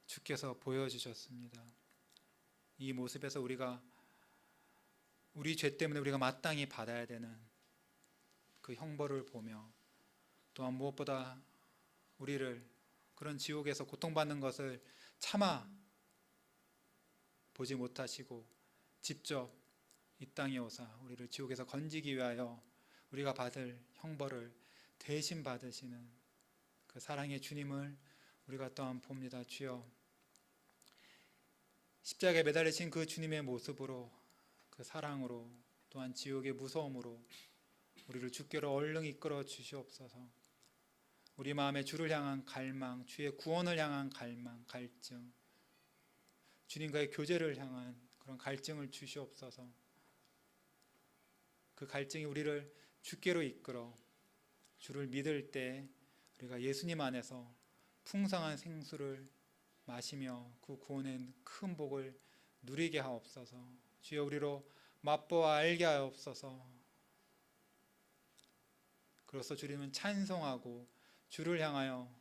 주께서 보여주셨습니다. 이 모습에서 우리가 우리 죄 때문에 우리가 마땅히 받아야 되는 그 형벌을 보며, 또한 무엇보다 우리를 그런 지옥에서 고통받는 것을 참아 보지 못하시고 직접 이 땅에 오사 우리를 지옥에서 건지기 위하여 우리가 받을 형벌을 대신 받으시는 그 사랑의 주님을 우리가 또한 봅니다. 주여, 십자가에 매달리신 그 주님의 모습으로, 그 사랑으로, 또한 지옥의 무서움으로 우리를 주께로 얼른 이끌어 주시옵소서. 우리 마음에 주를 향한 갈망, 주의 구원을 향한 갈망, 갈증, 주님과의 교제를 향한 그런 갈증을 주시옵소서. 그 갈증이 우리를 주께로 이끌어 주를 믿을 때 우리가 예수님 안에서 풍성한 생수를 마시며 그 구원의 큰 복을 누리게 하옵소서. 주여, 우리로 맛보아 알게 하옵소서. 그로써 주님은 찬송하고 주를 향하여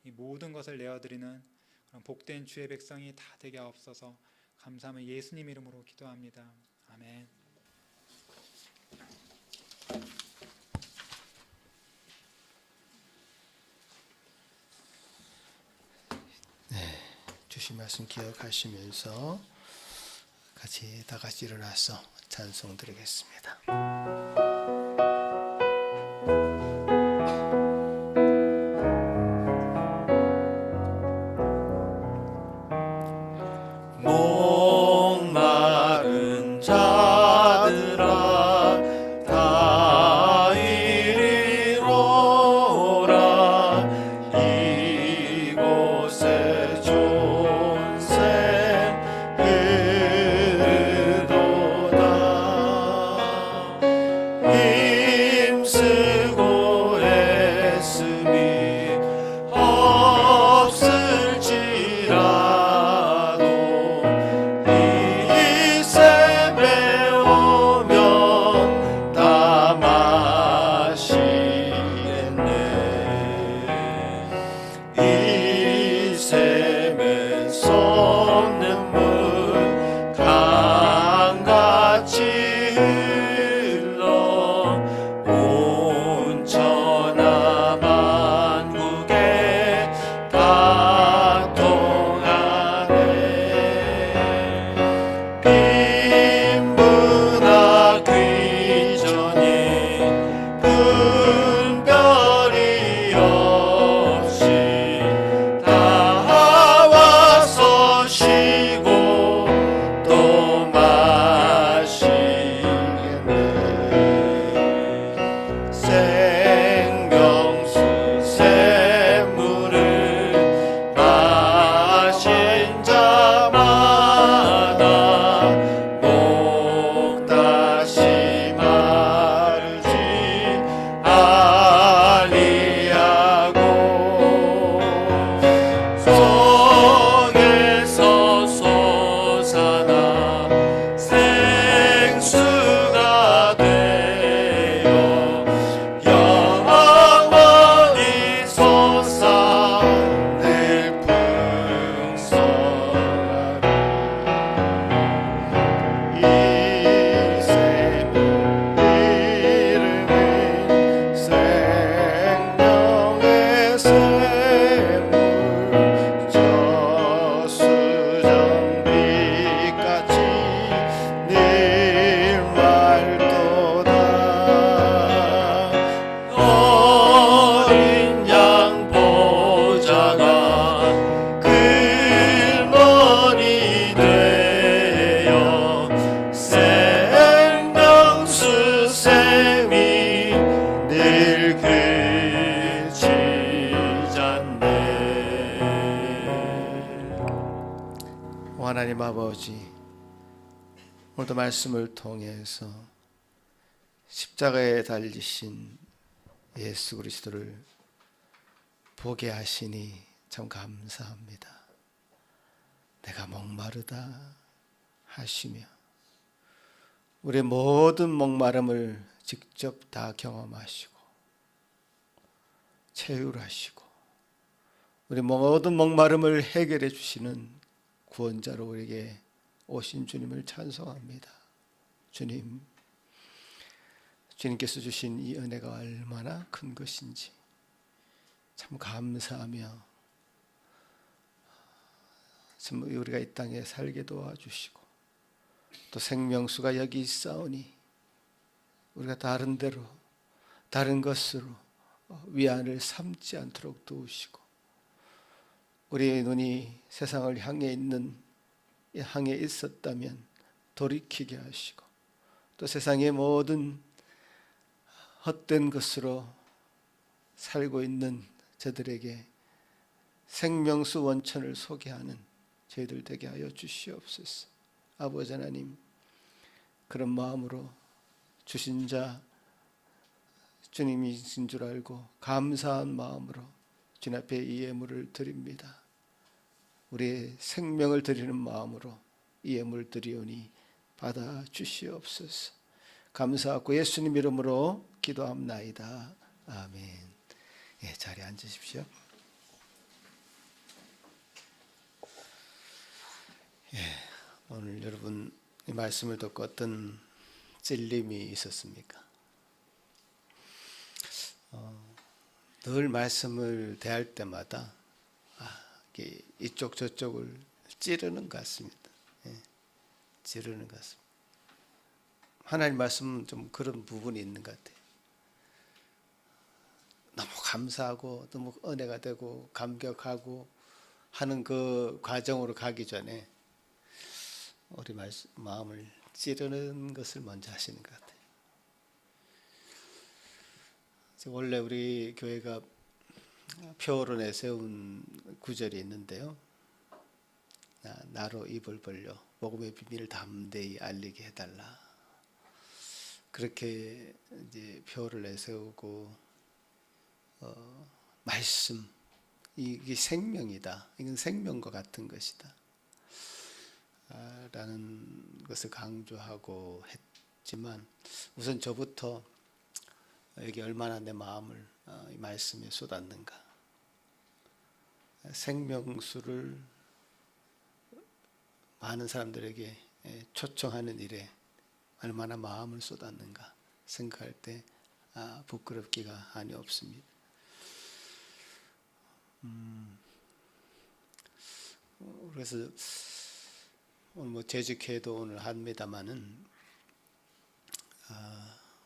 이 모든 것을 내어드리는 그런 복된 주의 백성이 다 되게 하옵소서. 감사하며 예수님 이름으로 기도합니다. 아멘. 주신 말씀 기억하시면서 같이 다 같이 일어나서 찬송 드리겠습니다. 목마른 자들아 다 이리 오라. 이곳에 존샘 흐르도다. 하나님 아버지, 오늘도 말씀을 통해서 십자가에 달리신 예수 그리스도를 보게 하시니 참 감사합니다. 내가 목마르다 하시며 우리의 모든 목마름을 직접 다 경험하시고 채율하시고 우리 모든 목마름을 해결해 주시는 구원자로 우리에게 오신 주님을 찬송합니다. 주님께서 주신 이 은혜가 얼마나 큰 것인지 참 감사하며 참 우리가 이 땅에 살게 도와주시고 또 생명수가 여기 있사오니 우리가 다른 데로 다른 것으로 위안을 삼지 않도록 도우시고 우리의 눈이 세상을 향해 있었다면 돌이키게 하시고 또 세상의 모든 헛된 것으로 살고 있는 저들에게 생명수 원천을 소개하는 저희들 되게 하여 주시옵소서. 아버지 하나님, 그런 마음으로 주신 자 주님이신 줄 알고 감사한 마음으로 주님 앞에 이 예물을 드립니다. 우리의 생명을 드리는 마음으로 이 예물 드리오니 받아 주시옵소서. 감사하고 예수님 이름으로 기도합나이다. 아멘. 예, 자리에 앉으십시오. 예, 오늘 여러분 이 말씀을 듣고 어떤 찔림이 있었습니까? 늘 말씀을 대할 때마다 이쪽 저쪽을 찌르는 것 같습니다. 예, 찌르는 것 같습니다. 하나님 말씀은 좀 그런 부분이 있는 것 같아요. 너무 감사하고 너무 은혜가 되고 감격하고 하는 그 과정으로 가기 전에 우리 마음을 찌르는 것을 먼저 하시는 것 같아요. 원래 우리 교회가 표어로 내세운 구절이 있는데요. 나로 입을 벌려 복음의 비밀을 담대히 알리게 해달라. 그렇게 이제 표어를 내세우고 말씀 이게 생명이다. 이건 생명과 같은 것이다. 라는 것을 강조하고 했지만 우선 저부터 여기 얼마나 내 마음을 이 말씀에 쏟았는가. 생명수를 많은 사람들에게 초청하는 일에 얼마나 마음을 쏟았는가 생각할 때 부끄럽기가 아니 없습니다. 그래서 오늘 뭐 재직회도 오늘 합니다마는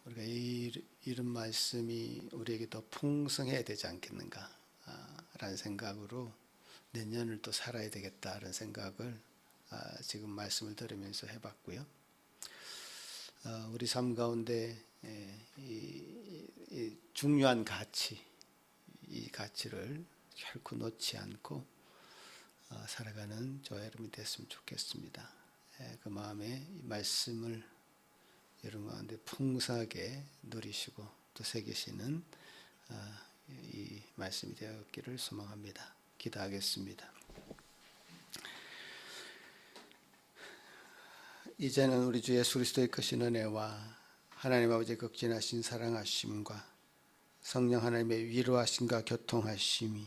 우리가 이런 말씀이 우리에게 더 풍성해야 되지 않겠는가 라는 생각으로 내년을 또 살아야 되겠다라는 생각을 지금 말씀을 들으면서 해봤고요. 우리 삶 가운데 이 중요한 가치, 이 가치를 결코 놓지 않고 살아가는 저와 여러분이 됐으면 좋겠습니다. 그 마음에 이 말씀을 여러분 가운데 풍성하게 누리시고 또 새기시는 이 말씀이 되었기를 소망합니다. 기도하겠습니다. 이제는 우리 주 예수 그리스도의 크신 은혜와 하나님 아버지의 극진하신 사랑하심과 성령 하나님의 위로하심과 교통하심이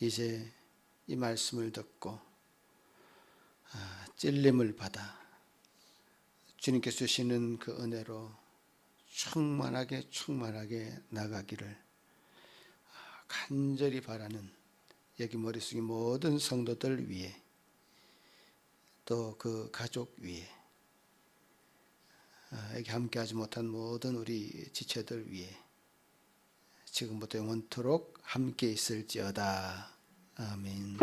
이제 이 말씀을 듣고 찔림을 받아 주님께서 주시는 그 은혜로 충만하게 나가기를 간절히 바라는 여기 머릿속의 모든 성도들 위해 또 그 가족 위에 여기 함께하지 못한 모든 우리 지체들 위해 지금부터 영원토록 함께 있을지어다. 아멘.